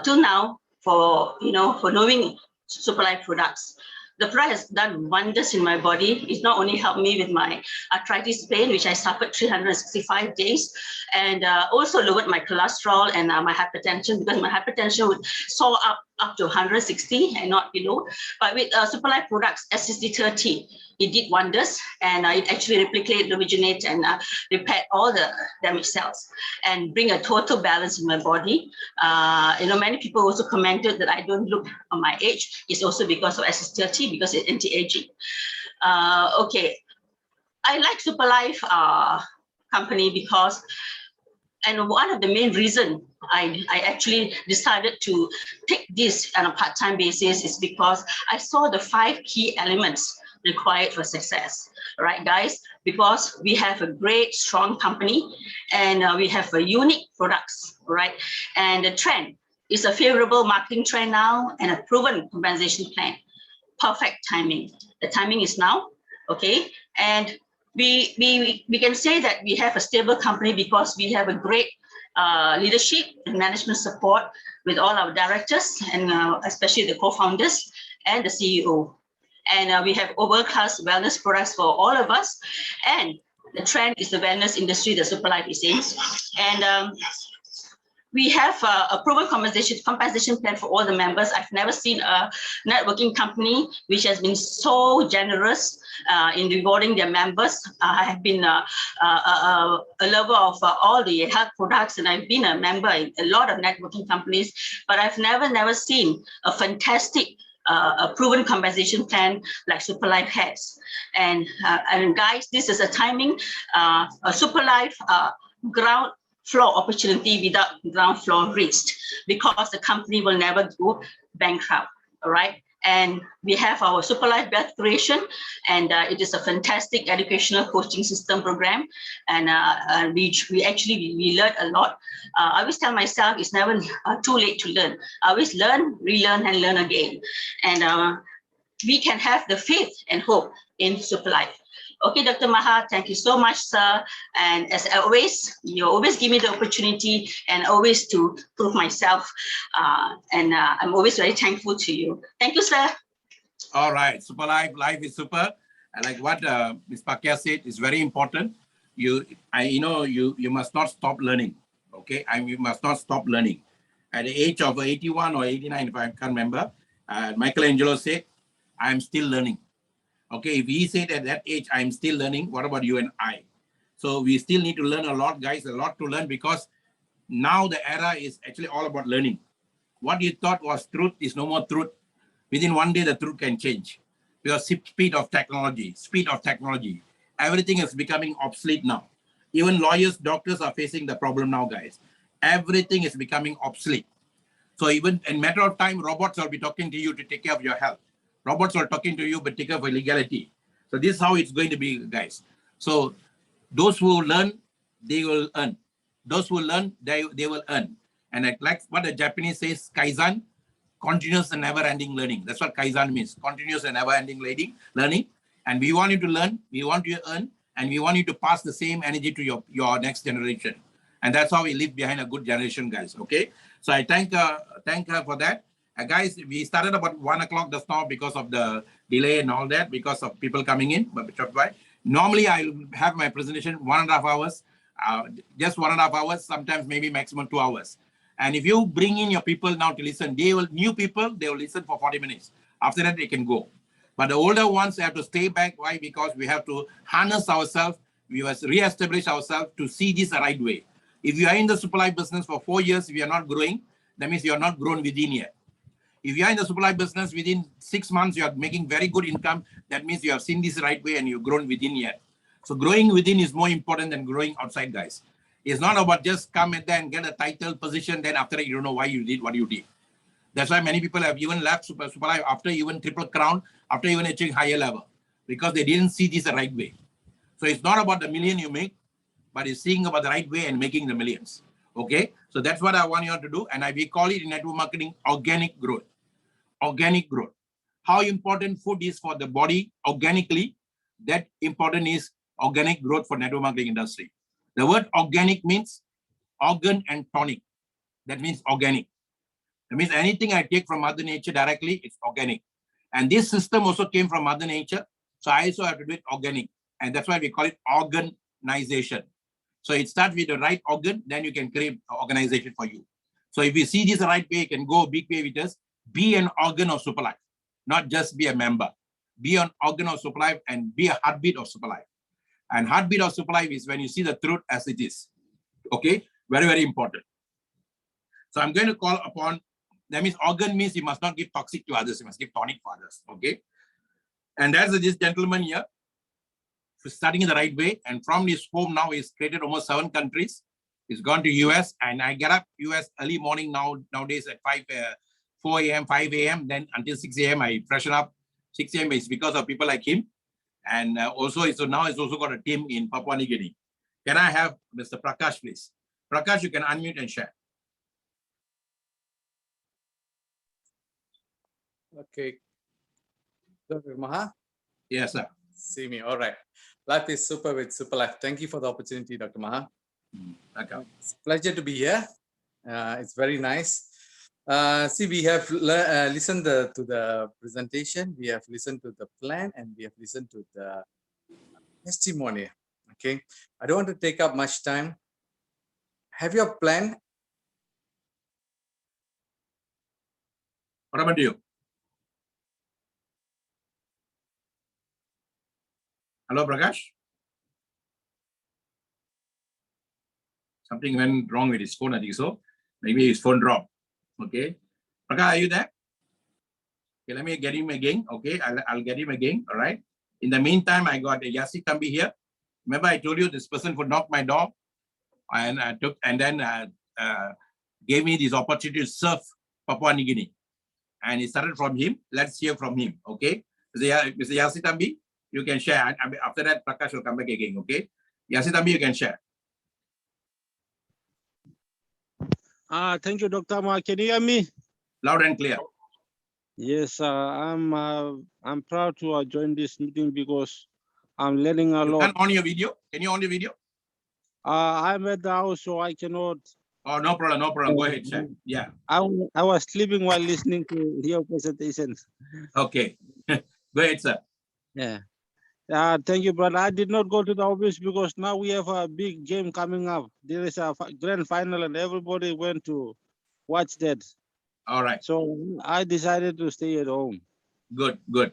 till now for knowing Superlife products. The product has done wonders in my body. It's not only helped me with my arthritis pain, which I suffered 365 days, and also lowered my cholesterol and my hypertension, because my hypertension would soar up to 160 and not below. But with Superlife products, SSD30, it did wonders, and it actually replicated, rejuvenate, and repaired all the damaged cells and bring a total balance in my body. Many people also commented that I don't look on my age. It's also because of SSD30, because it's anti-aging. Okay, I like Superlife company because, and one of the main reasons I actually decided to take this on a part-time basis is because I saw the 5 key elements required for success, right, guys? Because we have a great, strong company, and we have a unique products, right? And the trend is a favorable marketing trend now and a proven compensation plan. Perfect timing. The timing is now, okay? And we can say that we have a stable company because we have a great leadership and management support with all our directors, and especially the co-founders and the CEO. And we have world-class wellness products for all of us. And the trend is the wellness industry, the Superlife is in. And we have a proven compensation plan for all the members. I've never seen a networking company which has been so generous in rewarding their members. I have been a lover of all the health products, and I've been a member in a lot of networking companies, but I've never seen a fantastic a proven compensation plan like Superlife has. And guys, this is a timing, a Superlife ground floor opportunity without ground floor risk, because the company will never go bankrupt, all right? And we have our Superlife Wealth Creation, and it is a fantastic educational coaching system program. And we learn a lot. I always tell myself it's never too late to learn. I always learn, relearn, and learn again. And we can have the faith and hope in Superlife. Okay, Dr. Maha, thank you so much, sir. And as always, you always give me the opportunity and always to prove myself. And I'm always very thankful to you. Thank you, sir. All right, Superlife, life is super. And like what Ms. Pakia said, is very important. You must not stop learning. Okay, you must not stop learning. At the age of 81 or 89, if I can't remember, Michelangelo said, "I'm still learning." Okay, if he said at that age, I'm still learning, what about you and I? So we still need to learn a lot, guys, a lot to learn, because now the era is actually all about learning. What you thought was truth is no more truth. Within one day, the truth can change. Because speed of technology, everything is becoming obsolete now. Even lawyers, doctors are facing the problem now, guys. Everything is becoming obsolete. So even in matter of time, robots will be talking to you to take care of your health. Robots are talking to you, but take care of legality. So this is how it's going to be, guys. So those who learn, they will earn. Those who learn, they will earn. And like what the Japanese says, Kaizen, continuous and never-ending learning. That's what Kaizen means, continuous and never-ending learning. And we want you to learn, we want you to earn, and we want you to pass the same energy to your next generation. And that's how we leave behind a good generation, guys. Okay. So I thank her for that. Guys, we started about 1 o'clock just now because of the delay and all that, because of people coming in. But normally I have my presentation 1.5 hours, just 1.5 hours, sometimes maybe maximum 2 hours. And if you bring in your people now to listen, new people, they will listen for 40 minutes. After that, they can go. But the older ones have to stay back. Why? Because we have to harness ourselves. We must re-establish ourselves to see this the right way. If you are in the supply business for 4 years, if you are not growing, that means you are not grown within yet. If you are in the supply business within 6 months, you are making very good income. That means you have seen this right way and you've grown within yet. So growing within is more important than growing outside, guys. It's not about just come in there and get a title position. Then after that, you don't know why you did what you did. That's why many people have even left supply after even triple crown, after even achieving higher level, because they didn't see this the right way. So it's not about the million you make, but it's seeing about the right way and making the millions. Okay, so that's what I want you all to do. And we call it in network marketing organic growth. Organic growth. How important food is for the body organically, that important is organic growth for network marketing industry. The word organic means organ and tonic. That means organic. That means anything I take from Mother Nature directly, it's organic. And this system also came from Mother Nature. So I also have to do it organic. And that's why we call it organization. So it starts with the right organ, then you can create an organization for you. So if you see this the right way, you can go a big way with us. Be an organ of Superlife, not just be a member. Be an organ of Superlife and be a heartbeat of Superlife. And heartbeat of Superlife is when you see the truth as it is. Okay, very, very important. So I'm going to call upon, that means organ means you must not give toxic to others, you must give tonic for others. Okay. And that's this gentleman here, starting in the right way. And from his home now, he's created almost 7 countries. He's gone to US, and I get up US early morning nowadays at 4 a.m., 5 a.m. Then until 6 a.m. I freshen up. 6 a.m. is because of people like him. And also, so now he's also got a team in Papua New Guinea. Can I have Mr. Prakash, please? Prakash, you can unmute and share. Okay. Dr. Maha? Yes, sir. See me. All right. Life is super with Superlife. Thank you for the opportunity, Dr. Maha. Okay. It's a pleasure to be here. It's very nice. See, we have listened to the presentation. We have listened to the plan, and we have listened to the testimony. Okay. I don't want to take up much time. Have your plan? What about you? Hello, Prakash? Something went wrong with his phone, I think so. Maybe his phone dropped. Okay. Prakash, are you there? Okay, let me get him again. Okay, I'll get him again. All right. In the meantime, I got Yasi Tambi here. Remember, I told you this person would knock my door, and then gave me this opportunity to serve Papua New Guinea. And it started from him. Let's hear from him. Okay. Mr. Yasi Tambi, you can share. After that, Prakash will come back again. Okay. Yasi Tambi, you can share. Thank you, Dr. Ma. Can you hear me? Loud and clear. Yes, I'm proud to join this meeting because I'm learning a You lot. can on your video. Can you on your video? I'm at the house, so I cannot. Oh, no problem. No problem. Go ahead, share. Yeah. I was sleeping while listening to your presentation. Okay. Go ahead, sir. Yeah. Thank you, brother. I did not go to the office because now we have a big game coming up. There is a grand final, and everybody went to watch that. All right. So I decided to stay at home. Good, good.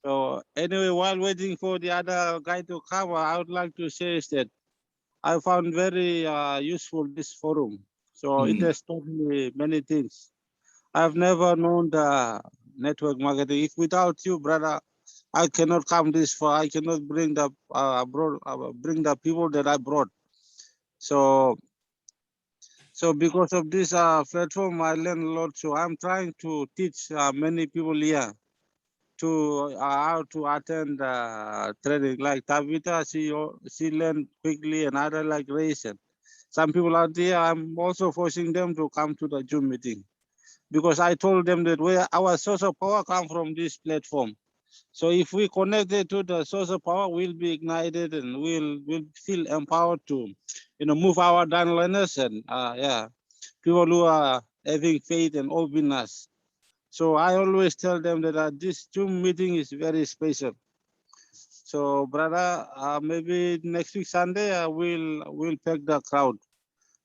So anyway, while waiting for the other guy to come, I would like to say is that I found very useful this forum. So it has taught me many things. I've never known the network marketing. If without you, brother, I cannot come this far. I cannot bring the bring the people that I brought. So because of this platform, I learned a lot. So I'm trying to teach many people here to how to attend training. Like Tabitha, she learned quickly, and other like Rayson. Some people out there, I'm also forcing them to come to the Zoom meeting because I told them that our source of power come from this platform. So if we connected to the source of power, we'll be ignited and we'll feel empowered to, move our downliners and people who are having faith and openness. So I always tell them that this Zoom meeting is very special. So brother, maybe next week Sunday we'll pack the crowd.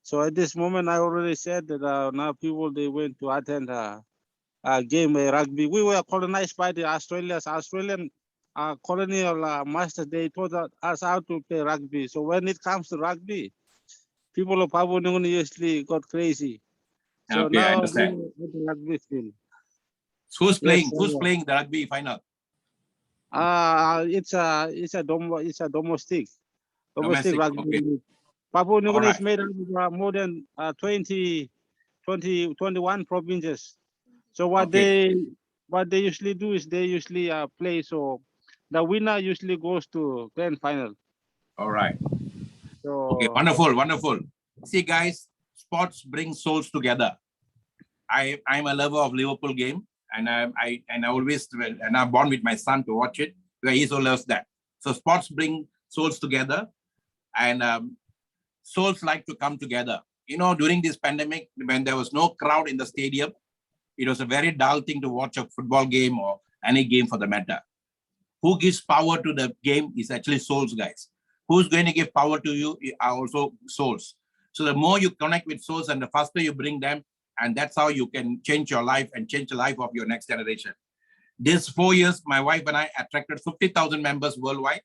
So at this moment, I already said that now people they went to attend a game rugby. We were colonized by the Australian colonial masters. They taught us how to play rugby. So when it comes to rugby, people of Papua New Guinea usually got crazy. So Okay, I now understand. we're at the rugby field. So who's playing? Yes, Who's playing the rugby final? It's a domestic Domestic. rugby Okay. league. Papua New All Guinea is right. made up of more than 21 provinces. So what Okay. they usually do is they usually play. So the winner usually goes to grand final. All right. So Okay. Wonderful. Wonderful. See, guys, sports bring souls together. I'm a lover of Liverpool game, and I'm born with my son to watch it because he so loves that. So sports bring souls together, and souls like to come together. During this pandemic, when there was no crowd in the stadium, it was a very dull thing to watch a football game or any game for the matter. Who gives power to the game is actually souls, guys. Who's going to give power to you are also souls. So the more you connect with souls and the faster you bring them, and that's how you can change your life and change the life of your next generation. This 4 years, my wife and I attracted 50,000 members worldwide.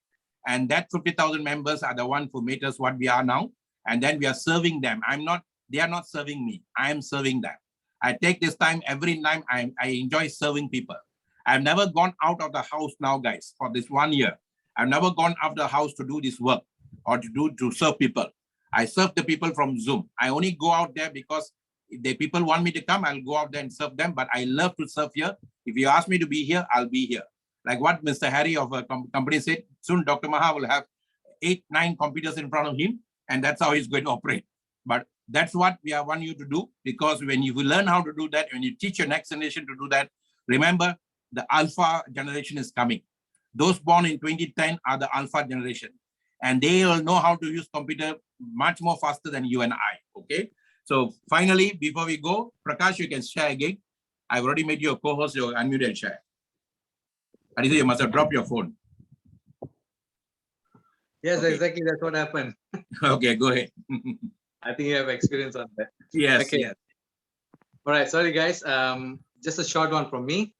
And that 50,000 members are the ones who made us what we are now. And then we are serving them. They are not serving me. I am serving them. I take this time every time I enjoy serving people. I've never gone out of the house now, guys, for this 1 year. I've never gone out of the house to do this work or to serve people. I serve the people from Zoom. I only go out there because if the people want me to come, I'll go out there and serve them. But I love to serve here. If you ask me to be here, I'll be here. Like what Mr. Harry of a company said, soon Dr. Maha will have 8-9 computers in front of him, and that's how he's going to operate. But that's what we want you to do, because when you learn how to do that, when you teach your next generation to do that, remember the alpha generation is coming. Those born in 2010 are the alpha generation, and they will know how to use computer much more faster than you and I, okay? So finally, before we go, Prakash, you can share again. I've already made you a co-host, you unmute and share. Aditya, you must have dropped your phone. Yes, Okay. exactly. That's what happened. Okay, go ahead. I think you have experience on that. Yes, Okay. yes. All right. Sorry, guys. Just a short one from me.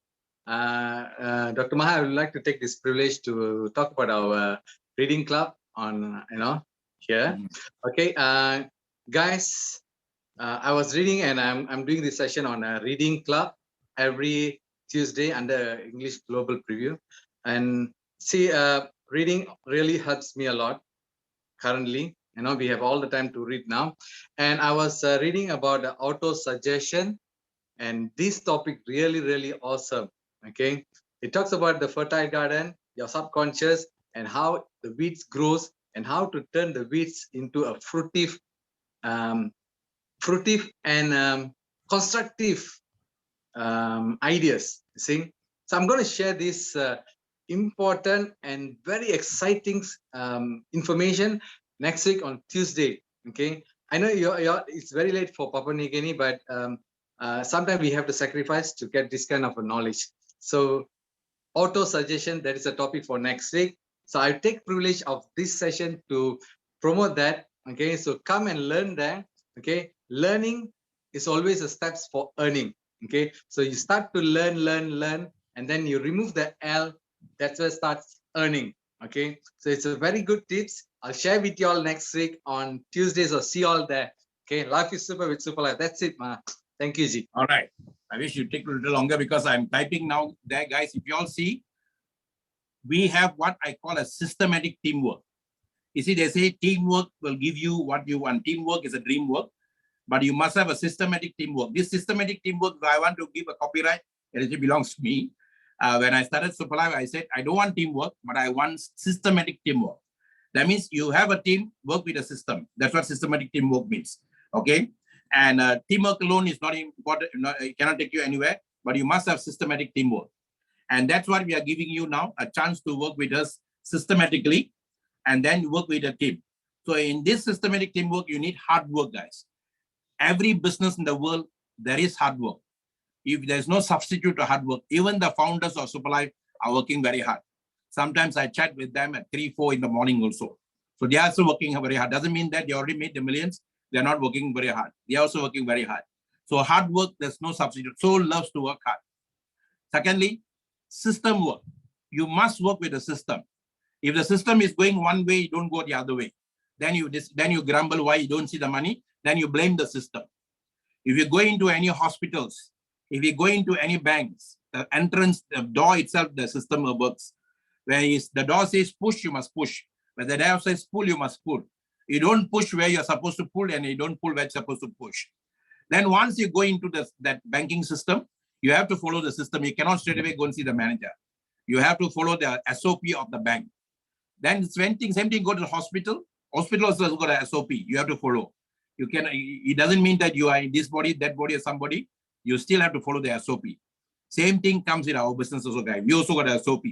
Dr. Maha, I would like to take this privilege to talk about our reading club on, here. Okay. Guys, I was reading, and I'm doing this session on a reading club every Tuesday under English Global Preview. And see, reading really helps me a lot currently. We have all the time to read now. And I was reading about the auto suggestion, and this topic really, really awesome. Okay. It talks about the fertile garden, your subconscious, and how the weeds grows, and how to turn the weeds into a fruitive and constructive ideas. See, so I'm going to share this important and very exciting information next week on Tuesday. Okay, I know it's very late for Papua New Guinea, but sometimes we have to sacrifice to get this kind of a knowledge. So auto suggestion, that is a topic for next week. So I take privilege of this session to promote that. Okay, so come and learn that. Okay, learning is always a steps for earning. Okay, so you start to learn, and then you remove the L. That's where it starts earning. Okay, so it's a very good tips. I'll share with you all next week on Tuesdays. So see you all there. Okay, life is super with Super Life. That's it, ma. Thank you, Ji. All right. I wish you take a little longer because I'm typing now there, guys. If you all see, we have what I call a systematic teamwork. You see, they say teamwork will give you what you want. Teamwork is a dream work, but you must have a systematic teamwork. This systematic teamwork, I want to give a copyright, and it belongs to me. When I started Superlife, I said, I don't want teamwork, but I want systematic teamwork. That means you have a team, work with a system. That's what systematic teamwork means. Okay. And teamwork alone is not important. It cannot take you anywhere, but you must have systematic teamwork. And that's what we are giving you now, a chance to work with us systematically and then work with a team. So in this systematic teamwork, you need hard work, guys. Every business in the world, there is hard work. If there's no substitute to hard work, even the founders of Superlife are working very hard. Sometimes I chat with them at 3, 4 in the morning also. So they are also working very hard. Doesn't mean that they already made the millions. They're not working very hard. They are also working very hard. So hard work, there's no substitute. Soul loves to work hard. Secondly, system work. You must work with the system. If the system is going one way, you don't go the other way. Then you grumble why you don't see the money. Then you blame the system. If you go into any hospitals, if you go into any banks, the entrance, the door itself, the system works. Where the door says push, you must push. Where the door says pull, you must pull. You don't push where you're supposed to pull, and you don't pull where you're supposed to push. Then once you go into that banking system, you have to follow the system. You cannot straight away go and see the manager. You have to follow the SOP of the bank. Then same thing, go to the hospital. Hospital also got a SOP. You have to follow. You can. It doesn't mean that you are in this body, that body, or somebody. You still have to follow the SOP. Same thing comes in our business also, guys. We also got a SOP,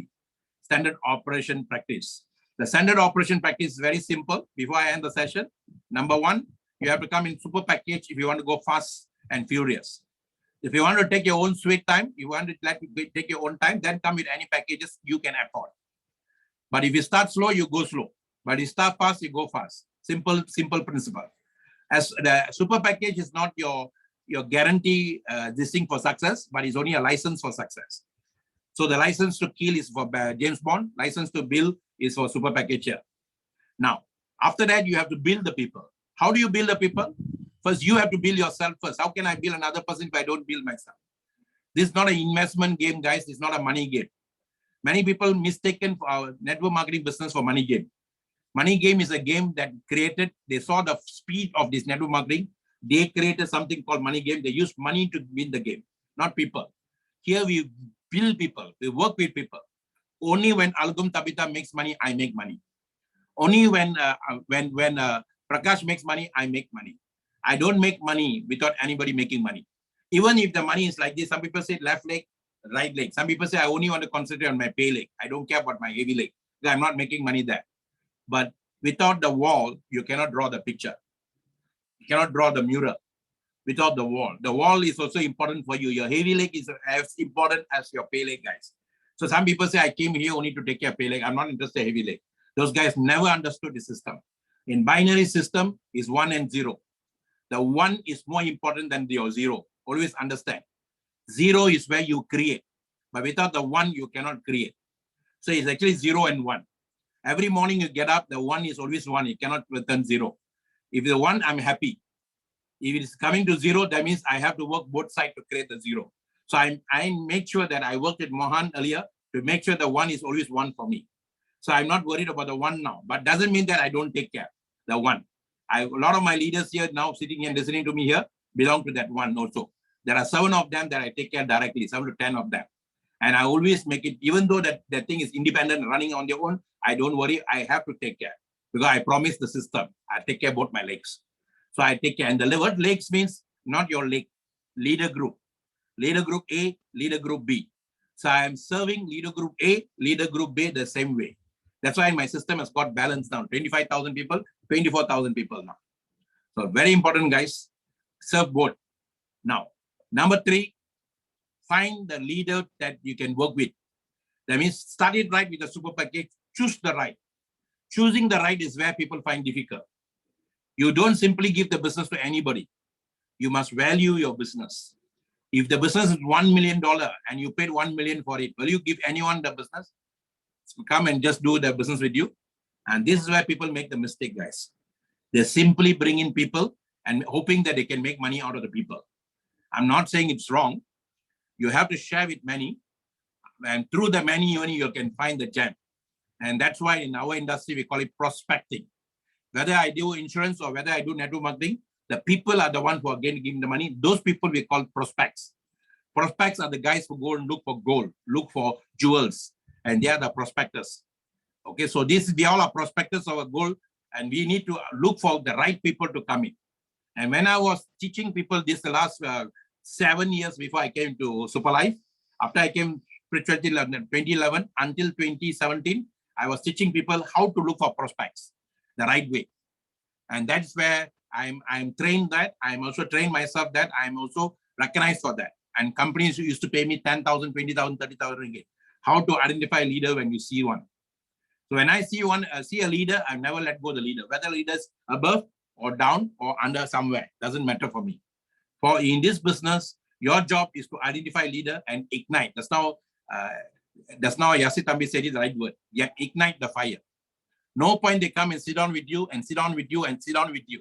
standard operation practice. The standard operation practice is very simple. Before I end the session, number one, you have to come in super package if you want to go fast and furious. If you want to take your own sweet time, you want to take your own time, then come with any packages you can afford. But if you start slow, you go slow. But if you start fast, you go fast. Simple principle. As the super package is not your guarantee this thing for success, but it's only a license for success. So the license to kill is for James Bond, license to build is for super package here. Now, after that, you have to build the people. How do you build the people? First, you have to build yourself first. How can I build another person if I don't build myself? This is not an investment game, guys. It's not a money game. Many people mistaken for our network marketing business for money game. Money game is a game that created, they saw the speed of this network marketing. They created something called money game. They use money to win the game, not people. Here we build people, we work with people. Only when Algum Tabitha makes money, I make money. Only when Prakash makes money, I make money. I don't make money without anybody making money. Even if the money is like this, some people say left leg, right leg. Some people say I only want to concentrate on my pay leg. I don't care about my heavy leg. I'm not making money there. But without the wall, you cannot draw the picture. You cannot draw the mural without the wall. The wall is also important for you. Your heavy leg is as important as your pay leg, guys. So some people say, I came here only to take care of pay leg. I'm not interested in heavy leg. Those guys never understood the system. In binary system is 1 and 0. The 1 is more important than your 0. Always understand. 0 is where you create. But without the 1, you cannot create. So it's actually 0 and 1. Every morning you get up, the 1 is always 1. It cannot return 0. If the 1, I'm happy. If it is coming to 0, that means I have to work both sides to create the 0. So I make sure that I worked with Mohan earlier to make sure the 1 is always 1 for me. So I'm not worried about the 1 now, but doesn't mean that I don't take care. The 1. A lot of my leaders here now sitting and listening to me here belong to that 1 also. There are 7 of them that I take care directly, 7 to 10 of them. And I always make it, even though that thing is independent, running on their own, I don't worry, I have to take care. Because I promise the system, I take care of both my legs. So I take care. And the word legs means not your leg, leader group. Leader group A, leader group B. So I am serving leader group A, leader group B the same way. That's why my system has got balance now. 25,000 people, 24,000 people now. So very important, guys. Serve both. Now, number 3, find the leader that you can work with. That means start it right with the super package. Choose the right. Choosing the right is where people find difficult. You don't simply give the business to anybody. You must value your business. If the business is $1 million and you paid $1 million for it, will you give anyone the business? So come and just do the business with you. And this is where people make the mistake, guys. They simply bring in people and hoping that they can make money out of the people. I'm not saying it's wrong. You have to share with many. And through the many, only you can find the gem. And that's why in our industry, we call it prospecting. Whether I do insurance or whether I do network marketing, the people are the ones who are going to give me the money. Those people we call prospects. Prospects are the guys who go and look for gold, look for jewels, and they are the prospectors. Okay, so we all are prospectors of a gold, and we need to look for the right people to come in. And when I was teaching people this the last 7 years before I came to Superlife, after I came 2011 until 2017, I was teaching people how to look for prospects the right way. And that's where I'm trained that. I'm also trained myself that. I'm also recognized for that. And companies used to pay me 10,000, 20,000, 30,000 ringgit. How to identify a leader when you see one. So when I see a leader, I never let go of the leader, whether leaders above or down or under somewhere, doesn't matter for me. For in this business, your job is to identify leader and ignite. That's now Yasir Tambi said it the right word. Yet ignite the fire. No point they come and sit down with you and sit down with you and sit down with you.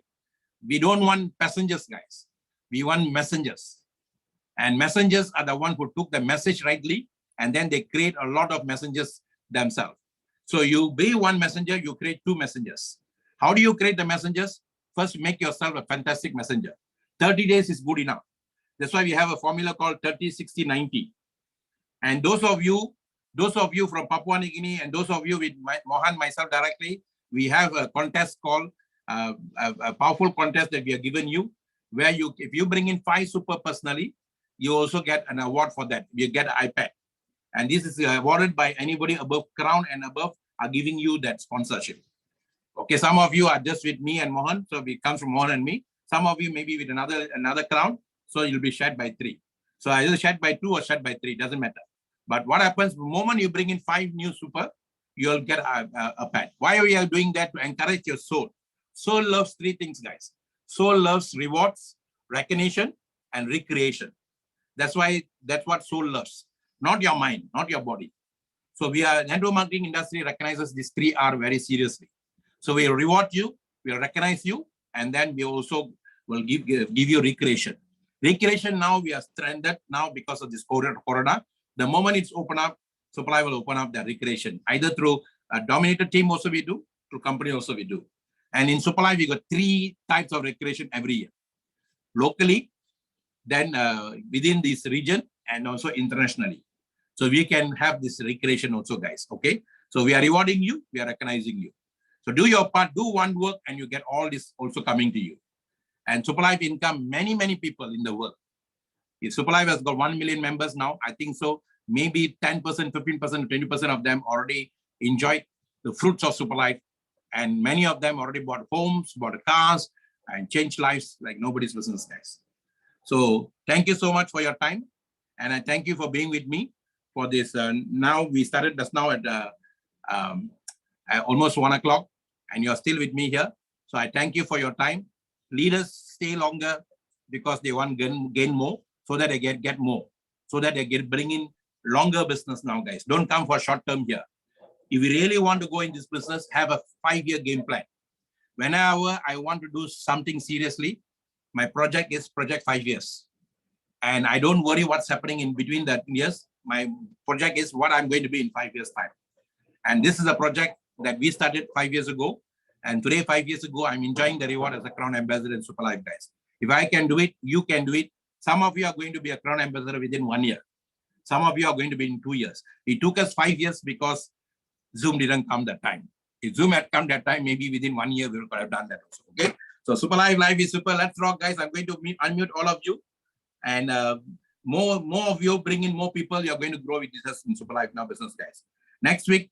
We don't want passengers, guys. We want messengers. And messengers are the one who took the message rightly, and then they create a lot of messengers themselves. So you be one messenger, you create two messengers. How do you create the messengers? First, make yourself a fantastic messenger. 30 days is good enough. That's why we have a formula called 30, 60, 90. And those of you from Papua New Guinea and those of you with Mohan, myself directly, we have a contest called a powerful contest that we have given you, where if you bring in 5 super personally, you also get an award for that. You get an iPad. And this is awarded by anybody above Crown and above are giving you that sponsorship. Okay, some of you are just with me and Mohan, so it comes from Mohan and me. Some of you may be with another Crown, so you'll be shared by 3. So either shared by 2 or shared by 3, doesn't matter. But what happens the moment you bring in 5 new super, you'll get a pad. Why are we doing that? To encourage your soul. Soul loves 3 things, guys. Soul loves rewards, recognition, and recreation. That's what soul loves. Not your mind, not your body. So network marketing industry recognizes these 3 R very seriously. So we reward you, we'll recognize you, and then we also will give you recreation. Recreation now we are stranded now because of this corona. The moment it's open up, Superlife will open up the recreation, either through a dominated team also we do, through company also we do. And in Superlife, we got 3 types of recreation every year. Locally, then within this region, and also internationally. So we can have this recreation also, guys, okay? So we are rewarding you, we are recognizing you. So do your part, do one work, and you get all this also coming to you. And Superlife income, many people in the world. If Superlife has got 1 million members now, I think so, maybe 10%, 15%, 20% of them already enjoyed the fruits of Superlife. And many of them already bought homes, bought cars, and changed lives like nobody's business, guys. So thank you so much for your time. And I thank you for being with me for this. Now we started just now at almost 1 o'clock, and you're still with me here. So I thank you for your time. Leaders stay longer because they want to gain more, so that they get more, so that they bring in longer business now, guys. Don't come for short term here. If you really want to go in this business, have a 5-year game plan. Whenever I want to do something seriously, my project is project 5 years. And I don't worry what's happening in between that years. My project is what I'm going to be in 5 years' time. And this is a project that we started 5 years ago. And today, 5 years ago, I'm enjoying the reward as a Crown Ambassador in Superlife, guys. If I can do it, you can do it. Some of you are going to be a Crown Ambassador within 1 year. Some of you are going to be in 2 years. It took us 5 years because Zoom didn't come that time. If Zoom had come that time, maybe within 1 year, we would have done that also, okay? So Superlife, life is super. Let's rock, guys. I'm going to unmute all of you. And more of you bring in more people. You're going to grow with this in Superlife Now Business, guys. Next week,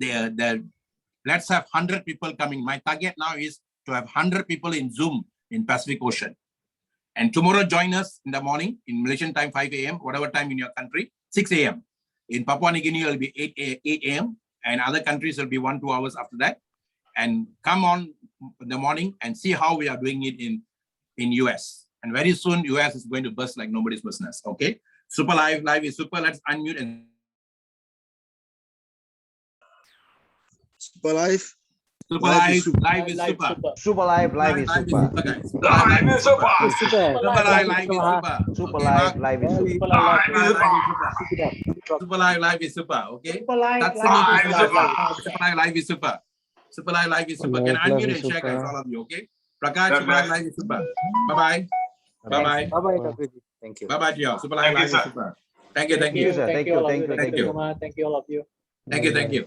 let's have 100 people coming. My target now is to have 100 people in Zoom in Pacific Ocean. And tomorrow, join us in the morning in Malaysian time, 5 a.m., whatever time in your country, 6 a.m. In Papua New Guinea, it will be 8 a.m. and other countries will be 1-2 hours after that. And come on in the morning and see how we are doing it in US. And very soon, US is going to burst like nobody's business, okay? Superlife, life is super. Let's unmute and Superlife. Superlife, life is super. Superlife, life is super. Guys. Life is super. Superlife, life is super. Superlife, life is super. Superlife, life is super, okay? That's Superlife, life is super. Superlife, life is super. Can I unmute and share, guys, all of you, okay? Prakash, Superlife, life is super. Bye-bye. Bye-bye. Bye-bye, Dr. Thank you. Bye bye to you all. Super Thank you, live. sir. Super. Thank you. Thank Thank you. you. Thank you all of you. Thank Thank you. you, Mama. Thank you all of you. Thank you. Thank you.